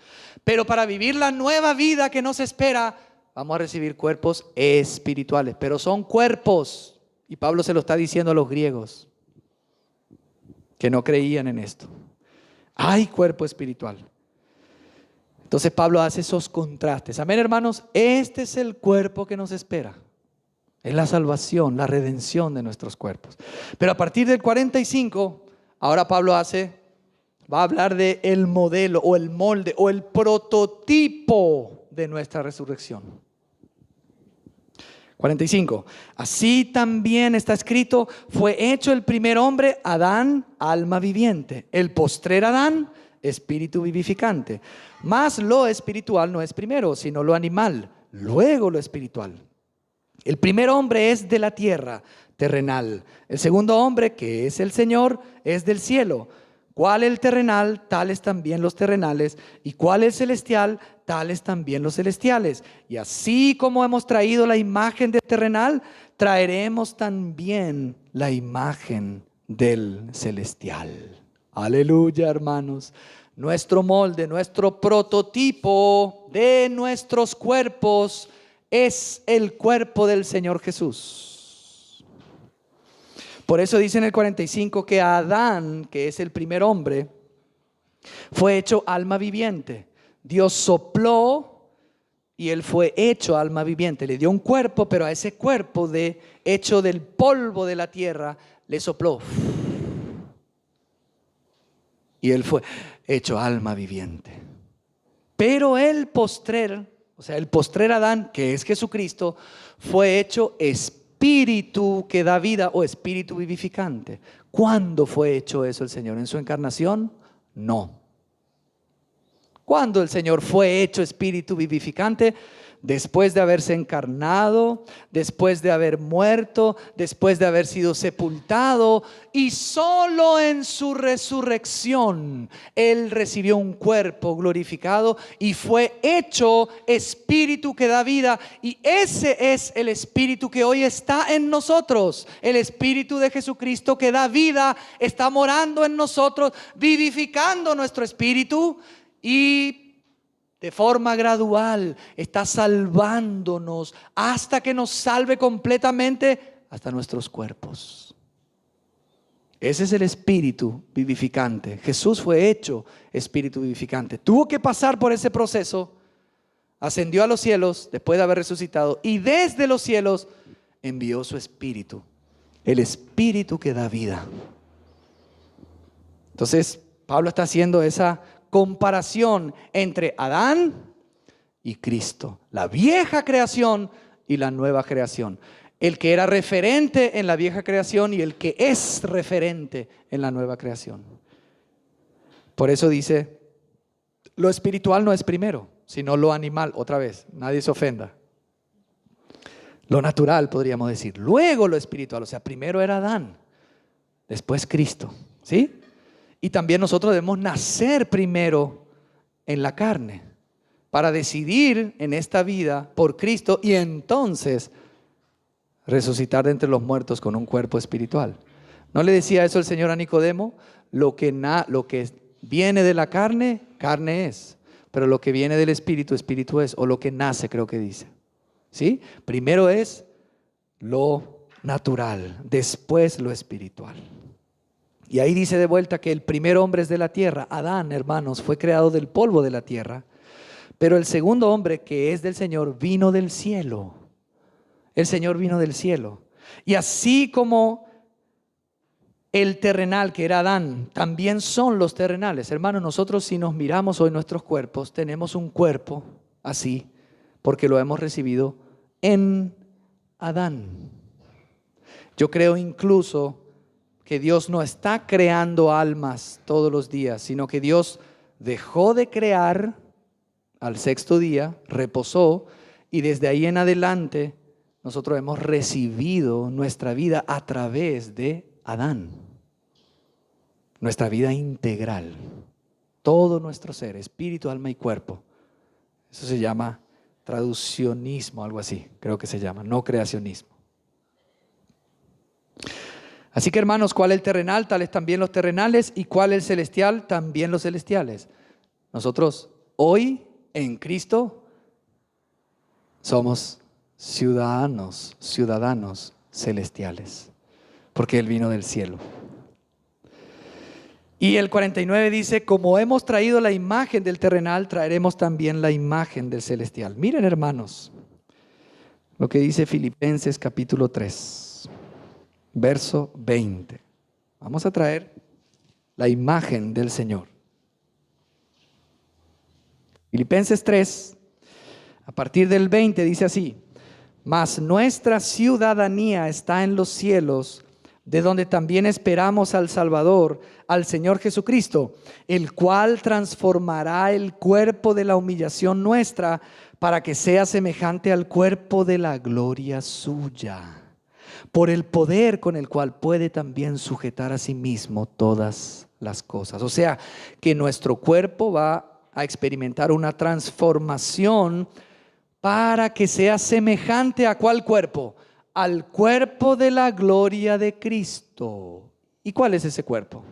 Pero para vivir la nueva vida que nos espera, vamos a recibir cuerpos espirituales. Pero son cuerpos, y Pablo se lo está diciendo a los griegos, que no creían en esto. Hay cuerpo espiritual. Entonces Pablo hace esos contrastes. Amén, hermanos, este es el cuerpo que nos espera. Es la salvación, la redención de nuestros cuerpos. Pero a partir del 45, ahora Pablo va a hablar de el modelo o el molde o el prototipo de nuestra resurrección. 45. Así también está escrito, fue hecho el primer hombre, Adán, alma viviente. El postrer Adán, espíritu vivificante. Mas lo espiritual no es primero, sino lo animal, luego lo espiritual. El primer hombre es de la tierra, terrenal. El segundo hombre, que es el Señor, es del cielo. ¿Cuál el terrenal? Tales también los terrenales. ¿Y cuál el celestial? Tales también los celestiales. Y así como hemos traído la imagen del terrenal, traeremos también la imagen del celestial. Aleluya, hermanos. Nuestro molde, nuestro prototipo de nuestros cuerpos es el cuerpo del Señor Jesús. Por eso dice en el 45 que Adán, que es el primer hombre, fue hecho alma viviente. Dios sopló y él fue hecho alma viviente. Le dio un cuerpo, pero a ese cuerpo hecho del polvo de la tierra le sopló. Y él fue hecho alma viviente. Pero el postrer Adán, que es Jesucristo, fue hecho espíritu que da vida o espíritu vivificante. ¿Cuándo fue hecho eso el Señor? ¿En su encarnación? No. ¿Cuándo el Señor fue hecho espíritu vivificante? Después de haberse encarnado, después de haber muerto, después de haber sido sepultado, y solo en su resurrección Él recibió un cuerpo glorificado y fue hecho espíritu que da vida. Y ese es el espíritu que hoy está en nosotros. El espíritu de Jesucristo que da vida está morando en nosotros, vivificando nuestro espíritu y de forma gradual está salvándonos hasta que nos salve completamente hasta nuestros cuerpos. Ese es el espíritu vivificante. Jesús fue hecho espíritu vivificante. Tuvo que pasar por ese proceso. Ascendió a los cielos después de haber resucitado y desde los cielos envió su espíritu. El espíritu que da vida. Entonces Pablo está haciendo esa comparación entre Adán y Cristo, la vieja creación y la nueva creación, el que era referente en la vieja creación y el que es referente en la nueva creación. Por eso dice, lo espiritual no es primero, sino lo animal. Otra vez, nadie se ofenda. Lo natural podríamos decir, luego lo espiritual. O sea, primero era Adán, después Cristo, ¿sí? Y también nosotros debemos nacer primero en la carne para decidir en esta vida por Cristo y entonces resucitar de entre los muertos con un cuerpo espiritual. ¿No le decía eso el Señor a Nicodemo? Lo que viene de la carne, carne es, pero lo que viene del espíritu, espíritu es, o lo que nace, creo que dice. ¿Sí? Primero es lo natural, después lo espiritual. Y ahí dice de vuelta que el primer hombre es de la tierra. Adán, hermanos, fue creado del polvo de la tierra. Pero el segundo hombre, que es del Señor, vino del cielo. El Señor vino del cielo. Y así como el terrenal, que era Adán, también son los terrenales. Hermanos, nosotros si nos miramos hoy nuestros cuerpos, tenemos un cuerpo así, porque lo hemos recibido en Adán. Yo creo incluso que Dios no está creando almas todos los días, sino que Dios dejó de crear al sexto día, reposó, y desde ahí en adelante nosotros hemos recibido nuestra vida a través de Adán. Nuestra vida integral, todo nuestro ser, espíritu, alma y cuerpo. Eso se llama traduccionismo, algo así, creo que se llama, no creacionismo. Así que hermanos, ¿cuál es el terrenal? Tales también los terrenales. ¿Y cuál es el celestial? También los celestiales. Nosotros hoy en Cristo somos ciudadanos celestiales, porque Él vino del cielo. Y el 49 dice, como hemos traído la imagen del terrenal, traeremos también la imagen del celestial. Miren hermanos, lo que dice Filipenses capítulo 3. Verso 20. Vamos a traer la imagen del Señor. Filipenses 3, a partir del 20 dice así: mas nuestra ciudadanía está en los cielos, de donde también esperamos al Salvador, al Señor Jesucristo, el cual transformará el cuerpo de la humillación nuestra para que sea semejante al cuerpo de la gloria suya, por el poder con el cual puede también sujetar a sí mismo todas las cosas. O sea, que nuestro cuerpo va a experimentar una transformación para que sea semejante ¿a cuál cuerpo? Al cuerpo de la gloria de Cristo. ¿Y cuál es ese cuerpo?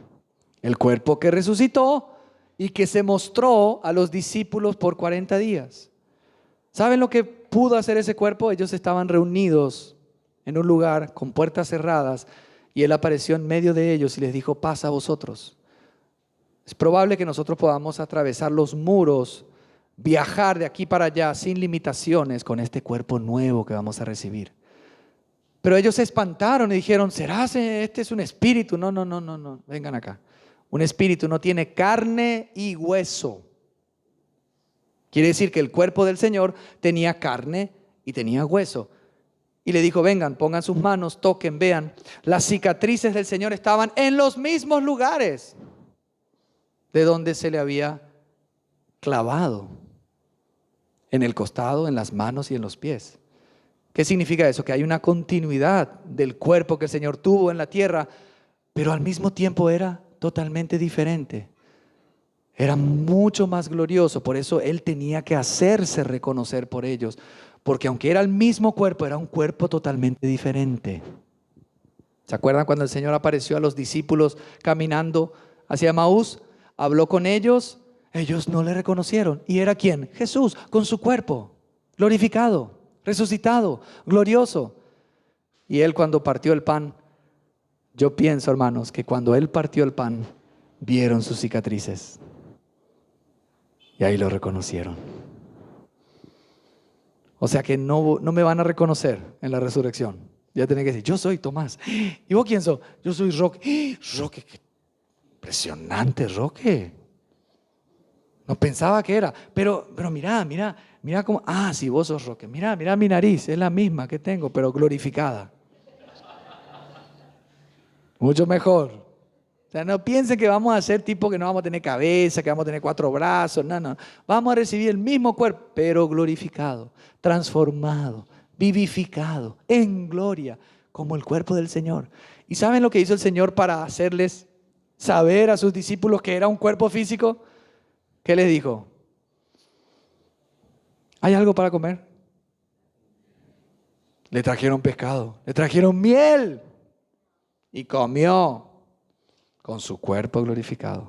El cuerpo que resucitó y que se mostró a los discípulos por 40 días. ¿Saben lo que pudo hacer ese cuerpo? Ellos estaban reunidos en un lugar con puertas cerradas y Él apareció en medio de ellos y les dijo: paz a vosotros. Es probable que nosotros podamos atravesar los muros, viajar de aquí para allá sin limitaciones con este cuerpo nuevo que vamos a recibir. Pero ellos se espantaron y dijeron: ¿será este es un espíritu? No, vengan acá. Un espíritu no tiene carne y hueso. Quiere decir que el cuerpo del Señor tenía carne y tenía hueso. Y le dijo: vengan, pongan sus manos, toquen, vean. Las cicatrices del Señor estaban en los mismos lugares de donde se le había clavado, en el costado, en las manos y en los pies. ¿Qué significa eso? Que hay una continuidad del cuerpo que el Señor tuvo en la tierra, pero al mismo tiempo era totalmente diferente. Era mucho más glorioso, por eso Él tenía que hacerse reconocer por ellos, porque aunque era el mismo cuerpo, era un cuerpo totalmente diferente. ¿Se acuerdan cuando el Señor apareció a los discípulos caminando hacia Maús? Habló con ellos, ellos no le reconocieron. ¿Y era quién? Jesús, con su cuerpo, glorificado, resucitado, glorioso. Y Él, cuando partió el pan, yo pienso, hermanos, que cuando Él partió el pan, vieron sus cicatrices. Y ahí lo reconocieron. O sea que no me van a reconocer en la resurrección. Ya tienen que decir: yo soy Tomás. ¿Y vos quién sos? Yo soy Roque. Roque, qué impresionante, Roque. No pensaba que era. Pero mira cómo. Ah, sí, vos sos Roque. Mira mi nariz, es la misma que tengo, pero glorificada. Mucho mejor. O sea, no piensen que vamos a ser tipo que no vamos a tener cabeza, que vamos a tener 4 brazos. No. Vamos a recibir el mismo cuerpo, pero glorificado, transformado, vivificado, en gloria, como el cuerpo del Señor. ¿Y saben lo que hizo el Señor para hacerles saber a sus discípulos que era un cuerpo físico? ¿Qué les dijo? ¿Hay algo para comer? Le trajeron pescado, le trajeron miel y comió. Con su cuerpo glorificado.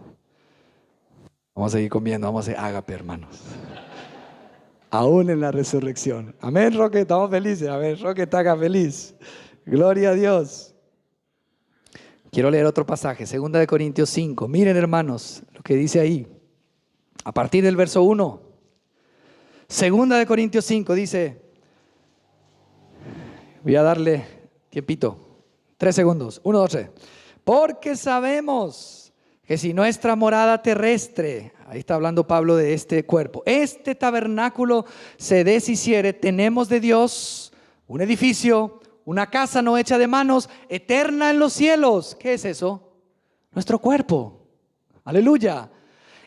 Vamos a seguir comiendo, vamos a hacer ágape, hermanos. Aún en la resurrección. Amén, Roque, estamos felices. Amén, Roque está acá feliz. Gloria a Dios. Quiero leer otro pasaje, 2 de Corintios 5. Miren, hermanos, lo que dice ahí. A partir del verso 1. 2 de Corintios 5 dice, voy a darle tiempito, 3 segundos, 1, 2, 3. Porque sabemos que si nuestra morada terrestre, ahí está hablando Pablo de este cuerpo, este tabernáculo se deshiciere, tenemos de Dios un edificio, una casa no hecha de manos, eterna en los cielos. ¿Qué es eso? Nuestro cuerpo. Aleluya.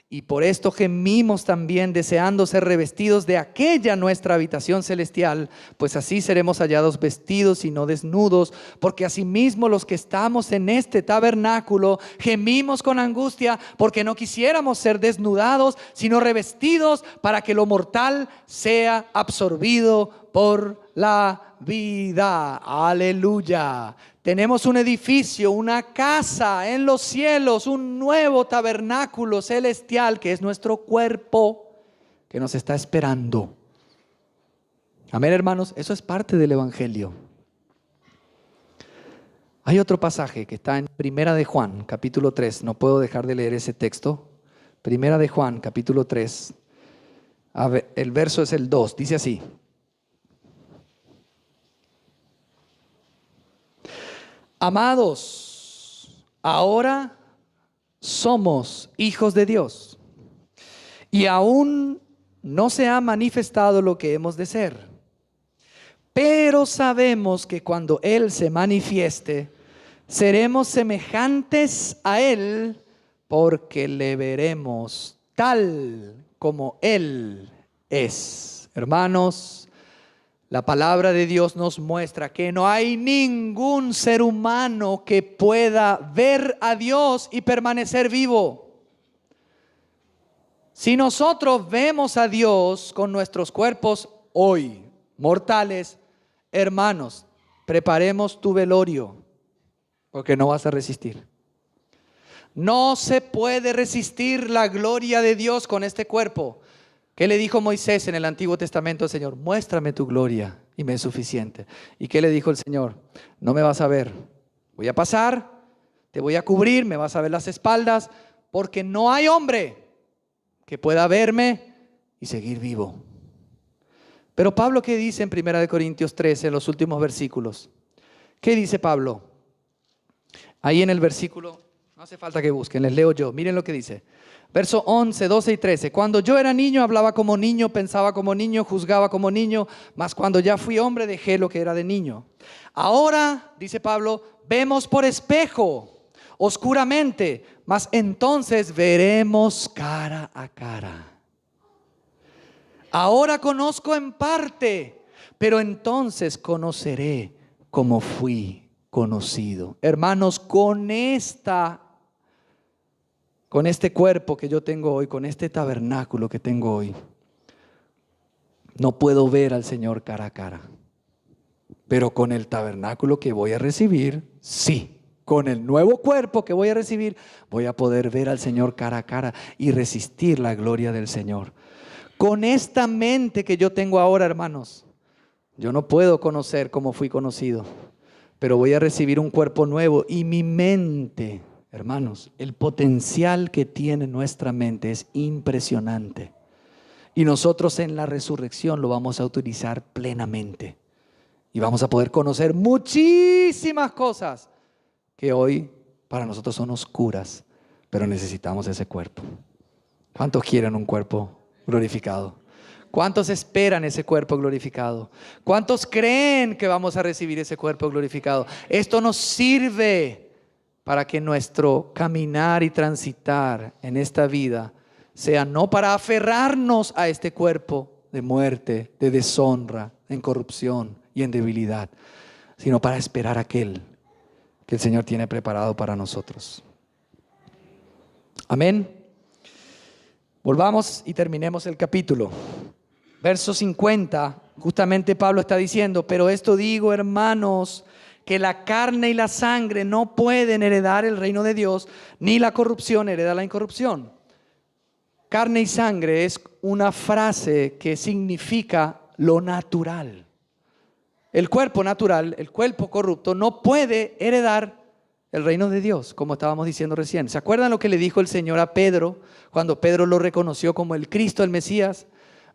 Y por esto gemimos también, deseando ser revestidos de aquella nuestra habitación celestial, pues así seremos hallados vestidos y no desnudos, porque asimismo los que estamos en este tabernáculo gemimos con angustia, porque no quisiéramos ser desnudados, sino revestidos, para que lo mortal sea absorbido por la vida. Aleluya. Tenemos un edificio, una casa en los cielos, un nuevo tabernáculo celestial que es nuestro cuerpo que nos está esperando. Amén, hermanos, eso es parte del Evangelio. Hay otro pasaje que está en Primera de Juan, capítulo 3. No puedo dejar de leer ese texto. Primera de Juan, capítulo 3. A ver, el verso es el 2. Dice así. Amados, ahora somos hijos de Dios y aún no se ha manifestado lo que hemos de ser, pero sabemos que cuando Él se manifieste, seremos semejantes a Él, porque le veremos tal como Él es. Hermanos, La palabra de Dios nos muestra que no hay ningún ser humano que pueda ver a Dios y permanecer vivo. Si nosotros vemos a Dios con nuestros cuerpos hoy, mortales, hermanos, preparemos tu velorio, porque no vas a resistir. No se puede resistir la gloria de Dios con este cuerpo. ¿Qué le dijo Moisés en el Antiguo Testamento al Señor? Muéstrame tu gloria y me es suficiente. ¿Y qué le dijo el Señor? No me vas a ver. Voy a pasar, te voy a cubrir, me vas a ver las espaldas, porque no hay hombre que pueda verme y seguir vivo. Pero Pablo, ¿qué dice en 1 Corintios 13, en los últimos versículos? ¿Qué dice Pablo? Ahí en el versículo, no hace falta que busquen, les leo yo. Miren lo que dice. Verso 11, 12 y 13. Cuando yo era niño, hablaba como niño, pensaba como niño, juzgaba como niño, mas cuando ya fui hombre, dejé lo que era de niño. Ahora, dice Pablo, vemos por espejo, oscuramente, mas entonces veremos cara a cara. Ahora conozco en parte, pero entonces conoceré como fui conocido. Hermanos, con este cuerpo que yo tengo hoy, con este tabernáculo que tengo hoy, no puedo ver al Señor cara a cara. Pero con el tabernáculo que voy a recibir, sí. Con el nuevo cuerpo que voy a recibir, voy a poder ver al Señor cara a cara y resistir la gloria del Señor. Con esta mente que yo tengo ahora, hermanos, yo no puedo conocer como fui conocido, pero voy a recibir un cuerpo nuevo y mi mente, hermanos, el potencial que tiene nuestra mente es impresionante. Y nosotros en la resurrección lo vamos a utilizar plenamente. Y vamos a poder conocer muchísimas cosas que hoy para nosotros son oscuras, pero necesitamos ese cuerpo. ¿Cuántos quieren un cuerpo glorificado? ¿Cuántos esperan ese cuerpo glorificado? ¿Cuántos creen que vamos a recibir ese cuerpo glorificado? Esto nos sirve para que nuestro caminar y transitar en esta vida sea no para aferrarnos a este cuerpo de muerte, de deshonra, en corrupción y en debilidad, sino para esperar aquel que el Señor tiene preparado para nosotros. Amén. Volvamos y terminemos el capítulo. Verso 50, justamente Pablo está diciendo, pero esto digo, hermanos, que la carne y la sangre no pueden heredar el reino de Dios, ni la corrupción hereda la incorrupción. Carne y sangre es una frase que significa lo natural. El cuerpo natural, el cuerpo corrupto, no puede heredar el reino de Dios, como estábamos diciendo recién. ¿Se acuerdan lo que le dijo el Señor a Pedro cuando Pedro lo reconoció como el Cristo, el Mesías?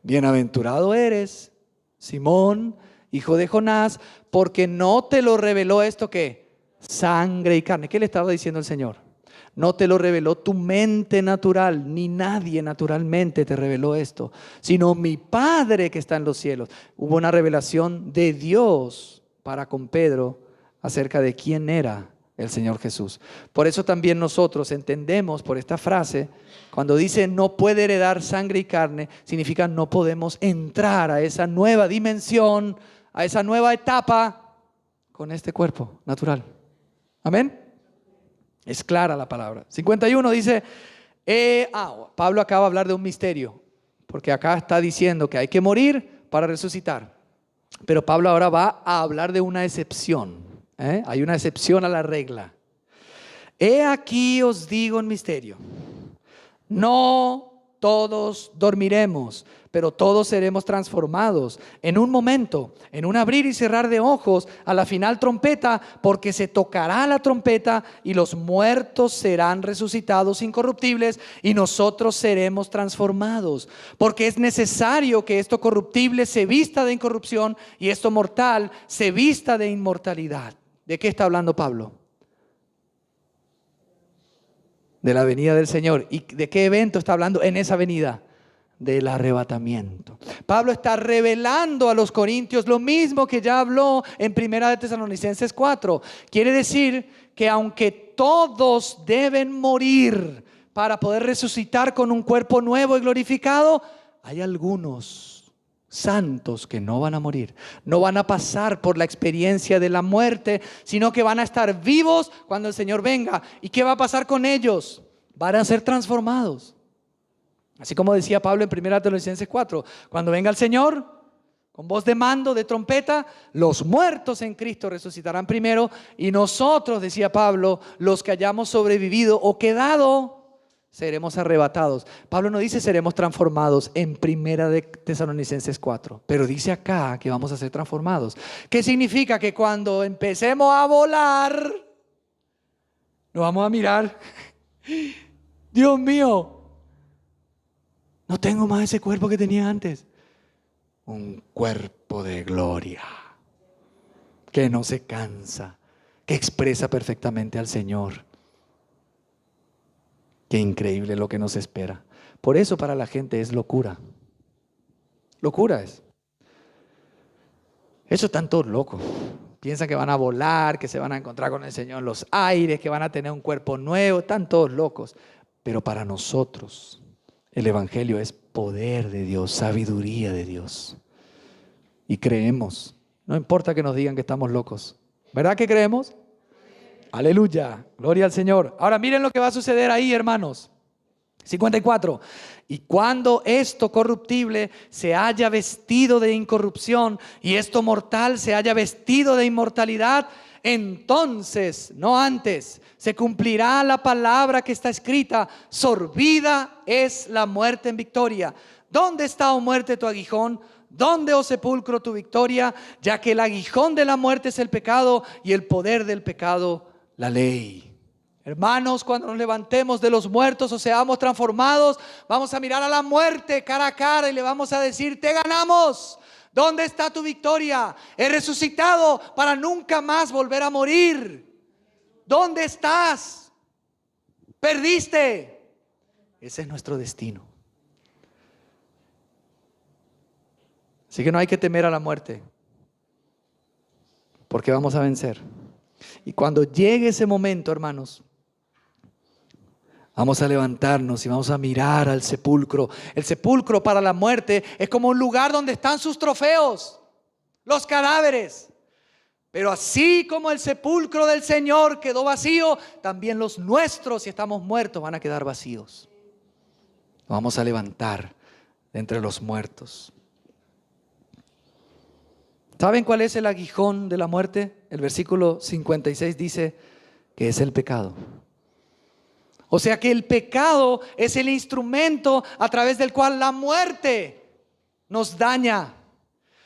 Bienaventurado eres, Simón, hijo de Jonás, porque no te lo reveló esto que sangre y carne. ¿Qué le estaba diciendo el Señor? No te lo reveló tu mente natural, ni nadie naturalmente te reveló esto, sino mi Padre que está en los cielos. Hubo una revelación de Dios para con Pedro acerca de quién era el Señor Jesús. Por eso también nosotros entendemos por esta frase, cuando dice no puede heredar sangre y carne, significa no podemos entrar a esa nueva dimensión, a esa nueva etapa con este cuerpo natural. Amén. Es clara la palabra. 51 dice, Pablo acaba de hablar de un misterio, porque acá está diciendo que hay que morir para resucitar. Pero Pablo ahora va a hablar de una excepción. Hay una excepción a la regla. He aquí os digo un misterio. No todos dormiremos, pero todos seremos transformados en un momento, en un abrir y cerrar de ojos, a la final trompeta, porque se tocará la trompeta y los muertos serán resucitados incorruptibles y nosotros seremos transformados, porque es necesario que esto corruptible se vista de incorrupción y esto mortal se vista de inmortalidad. ¿De qué está hablando Pablo? De la venida del Señor. ¿Y de qué evento está hablando en esa venida? Del arrebatamiento. Pablo está revelando a los corintios lo mismo que ya habló en 1 Tesalonicenses 4. Quiere decir que aunque todos deben morir para poder resucitar con un cuerpo nuevo y glorificado, hay algunos santos que no van a morir, no van a pasar por la experiencia de la muerte, sino que van a estar vivos cuando el Señor venga. ¿Y qué va a pasar con ellos? Van a ser transformados. Así como decía Pablo en 1 Tesalonicenses 4, cuando venga el Señor, con voz de mando, de trompeta, los muertos en Cristo resucitarán primero y nosotros, decía Pablo, los que hayamos sobrevivido o quedado, seremos arrebatados. Pablo no dice seremos transformados en 1 Tesalonicenses 4, pero dice acá que vamos a ser transformados. ¿Qué significa? Que cuando empecemos a volar, nos vamos a mirar. Dios mío, no tengo más ese cuerpo que tenía antes. Un cuerpo de gloria, que no se cansa, que expresa perfectamente al Señor. Qué increíble lo que nos espera. Por eso para la gente es locura. Locura es. Eso están todos locos. Piensan que van a volar, que se van a encontrar con el Señor en los aires, que van a tener un cuerpo nuevo. Están todos locos. Pero para nosotros el Evangelio es poder de Dios, sabiduría de Dios. Y creemos. No importa que nos digan que estamos locos. ¿Verdad que creemos? Aleluya, gloria al Señor. Ahora miren lo que va a suceder ahí, hermanos. 54. Y cuando esto corruptible se haya vestido de incorrupción y esto mortal se haya vestido de inmortalidad, entonces, no antes, se cumplirá la palabra que está escrita: sorbida es la muerte en victoria. ¿Dónde está, oh muerte, tu aguijón? ¿Dónde, oh sepulcro, tu victoria? Ya que el aguijón de la muerte es el pecado y el poder del pecado la ley. Hermanos, cuando nos levantemos de los muertos o seamos transformados, vamos a mirar a la muerte cara a cara y le vamos a decir: te ganamos. ¿Dónde está tu victoria? He resucitado para nunca más volver a morir. ¿Dónde estás? Perdiste. Ese es nuestro destino. Así que no hay que temer a la muerte, porque vamos a vencer. Y cuando llegue ese momento, hermanos, vamos a levantarnos y vamos a mirar al sepulcro. El sepulcro para la muerte es como un lugar donde están sus trofeos, los cadáveres. Pero así como el sepulcro del Señor quedó vacío, también los nuestros, si estamos muertos, van a quedar vacíos. Nos vamos a levantar de entre los muertos. ¿Saben cuál es el aguijón de la muerte? El versículo 56 dice que es el pecado. O sea que el pecado es el instrumento a través del cual la muerte nos daña.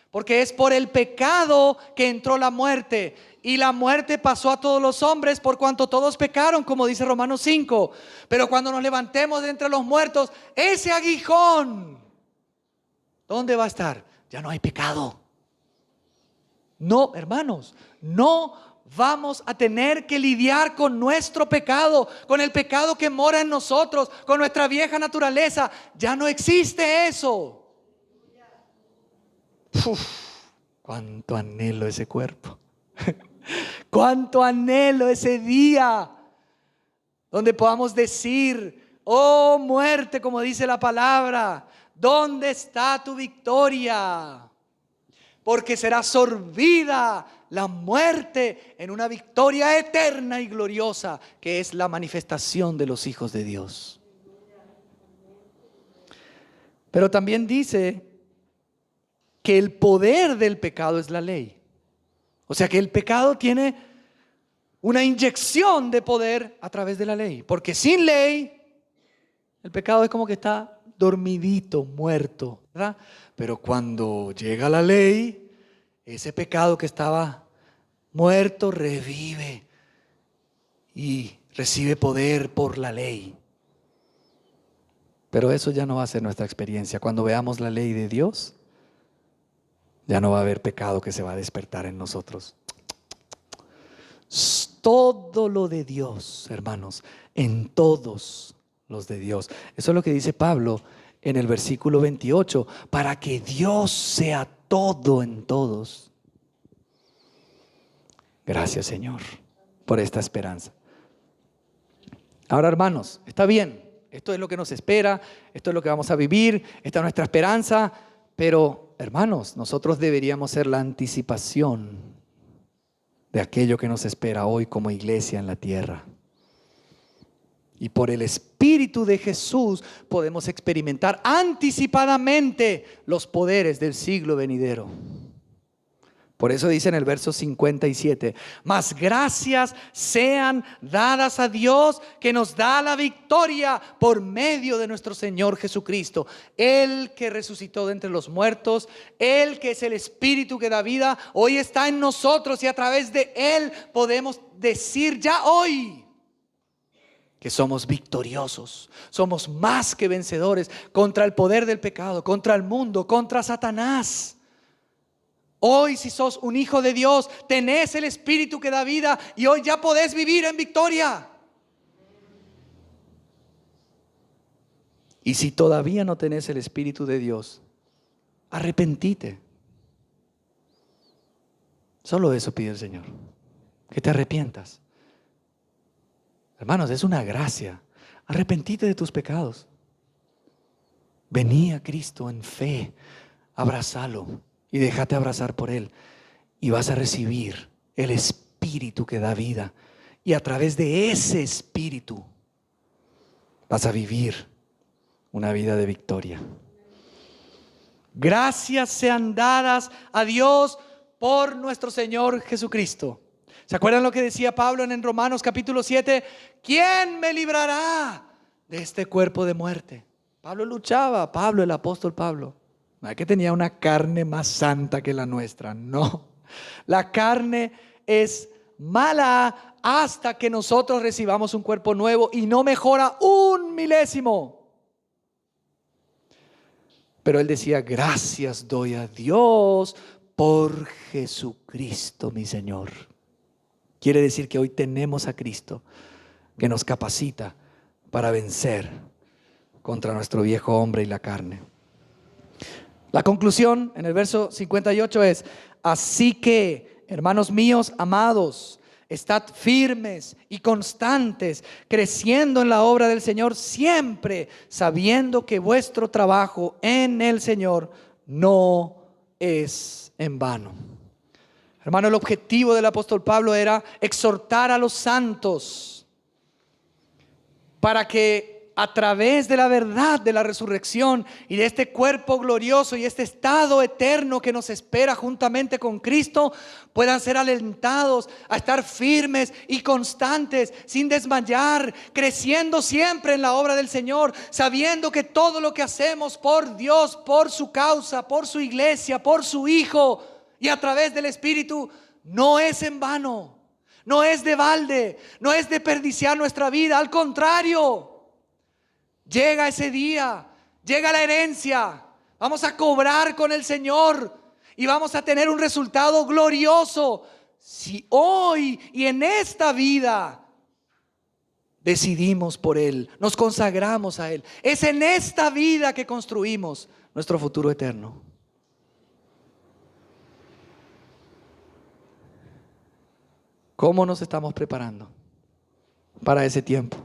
Porque es por el pecado que entró la muerte. Y la muerte pasó a todos los hombres por cuanto todos pecaron, como dice Romanos 5. Pero cuando nos levantemos de entre los muertos, ese aguijón, ¿dónde va a estar? Ya no hay pecado. No, hermanos, no vamos a tener que lidiar con nuestro pecado, con el pecado que mora en nosotros, con nuestra vieja naturaleza. Ya no existe eso. Cuánto anhelo ese cuerpo. Cuánto anhelo ese día donde podamos decir: oh muerte, como dice la palabra, ¿dónde está tu victoria? Porque será sorbida la muerte en una victoria eterna y gloriosa, que es la manifestación de los hijos de Dios. Pero también dice que el poder del pecado es la ley. O sea que el pecado tiene una inyección de poder a través de la ley. Porque sin ley, el pecado es como que está dormidito, muerto, ¿verdad? Pero cuando llega la ley, ese pecado que estaba muerto revive y recibe poder por la ley. Pero eso ya no va a ser nuestra experiencia. Cuando veamos la ley de Dios, ya no va a haber pecado que se va a despertar en nosotros. Todo lo de Dios, hermanos, en todos los de Dios. Eso es lo que dice Pablo en el versículo 28, para que Dios sea todo en todos. Gracias, Señor, por esta esperanza. Ahora, hermanos, está bien, esto es lo que nos espera, esto es lo que vamos a vivir, esta es nuestra esperanza, Pero, hermanos, nosotros deberíamos ser la anticipación de aquello que nos espera hoy como iglesia en la tierra. Y por el Espíritu de Jesús podemos experimentar anticipadamente los poderes del siglo venidero. Por eso dice en el verso 57, mas gracias sean dadas a Dios que nos da la victoria por medio de nuestro Señor Jesucristo. Él que resucitó de entre los muertos, Él que es el Espíritu que da vida, hoy está en nosotros y a través de Él podemos decir ya hoy que somos victoriosos, somos más que vencedores contra el poder del pecado, contra el mundo, contra Satanás. Hoy, si sos un hijo de Dios, tenés el Espíritu que da vida y hoy ya podés vivir en victoria. Y si todavía no tenés el Espíritu de Dios, arrepentite. Solo eso pide el Señor, que te arrepientas. Hermanos, es una gracia. Arrepentite de tus pecados. Vení a Cristo en fe, abrazalo y déjate abrazar por Él. Y vas a recibir el Espíritu que da vida. Y a través de ese Espíritu vas a vivir una vida de victoria. Gracias sean dadas a Dios por nuestro Señor Jesucristo. ¿Se acuerdan lo que decía Pablo en Romanos capítulo 7? ¿Quién me librará de este cuerpo de muerte? Pablo luchaba, Pablo, el apóstol Pablo. No es que tenía una carne más santa que la nuestra, no. La carne es mala hasta que nosotros recibamos un cuerpo nuevo y no mejora un milésimo. Pero él decía, gracias doy a Dios por Jesucristo mi Señor. Quiere decir que hoy tenemos a Cristo que nos capacita para vencer contra nuestro viejo hombre y la carne. La conclusión en el verso 58 es, así que, hermanos míos amados, estad firmes y constantes, creciendo en la obra del Señor, siempre sabiendo que vuestro trabajo en el Señor no es en vano. Hermano, el objetivo del apóstol Pablo era exhortar a los santos para que a través de la verdad de la resurrección y de este cuerpo glorioso y este estado eterno que nos espera juntamente con Cristo, puedan ser alentados a estar firmes y constantes, sin desmayar, creciendo siempre en la obra del Señor, sabiendo que todo lo que hacemos por Dios, por su causa, por su iglesia, por su Hijo y a través del Espíritu, no es en vano, no es de balde, no es de desperdiciar nuestra vida, al contrario. Llega ese día, llega la herencia, vamos a cobrar con el Señor y vamos a tener un resultado glorioso si hoy y en esta vida decidimos por Él, nos consagramos a Él. Es en esta vida que construimos nuestro futuro eterno. ¿Cómo nos estamos preparando para ese tiempo?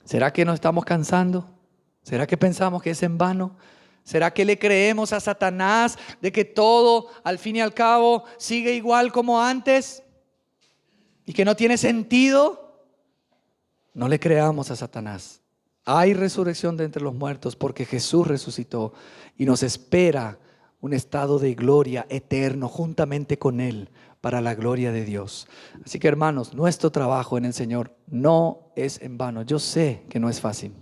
¿Será que nos estamos cansando? ¿Será que pensamos que es en vano? ¿Será que le creemos a Satanás de que todo al fin y al cabo sigue igual como antes y que no tiene sentido? No le creamos a Satanás. Hay resurrección de entre los muertos porque Jesús resucitó y nos espera un estado de gloria eterno juntamente con Él para la gloria de Dios. Así que, hermanos, nuestro trabajo en el Señor no es en vano. Yo sé que no es fácil.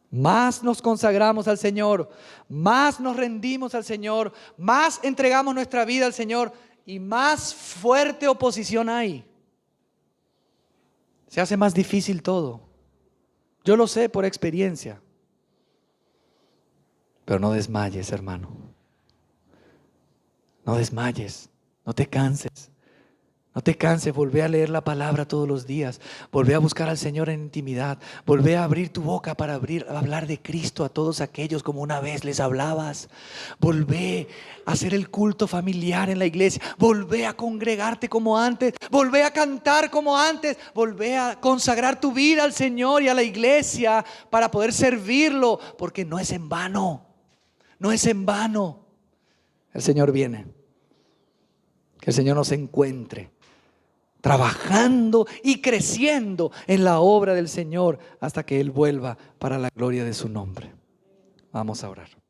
Más nos consagramos al Señor, más nos rendimos al Señor, más entregamos nuestra vida al Señor y más fuerte oposición hay. Se hace más difícil todo. Yo lo sé por experiencia. Pero no desmayes, hermano. No desmayes. No te canses. No te canses. Volvé a leer la palabra todos los días. Volvé a buscar al Señor en intimidad. Volvé a abrir tu boca para hablar de Cristo a todos aquellos como una vez les hablabas. Volvé a hacer el culto familiar en la iglesia. Volvé a congregarte como antes. Volvé a cantar como antes. Volvé a consagrar tu vida al Señor y a la iglesia para poder servirlo, porque no es en vano. no es en vano. El Señor viene. Que el Señor nos encuentre trabajando y creciendo en la obra del Señor hasta que Él vuelva para la gloria de su nombre. Vamos a orar.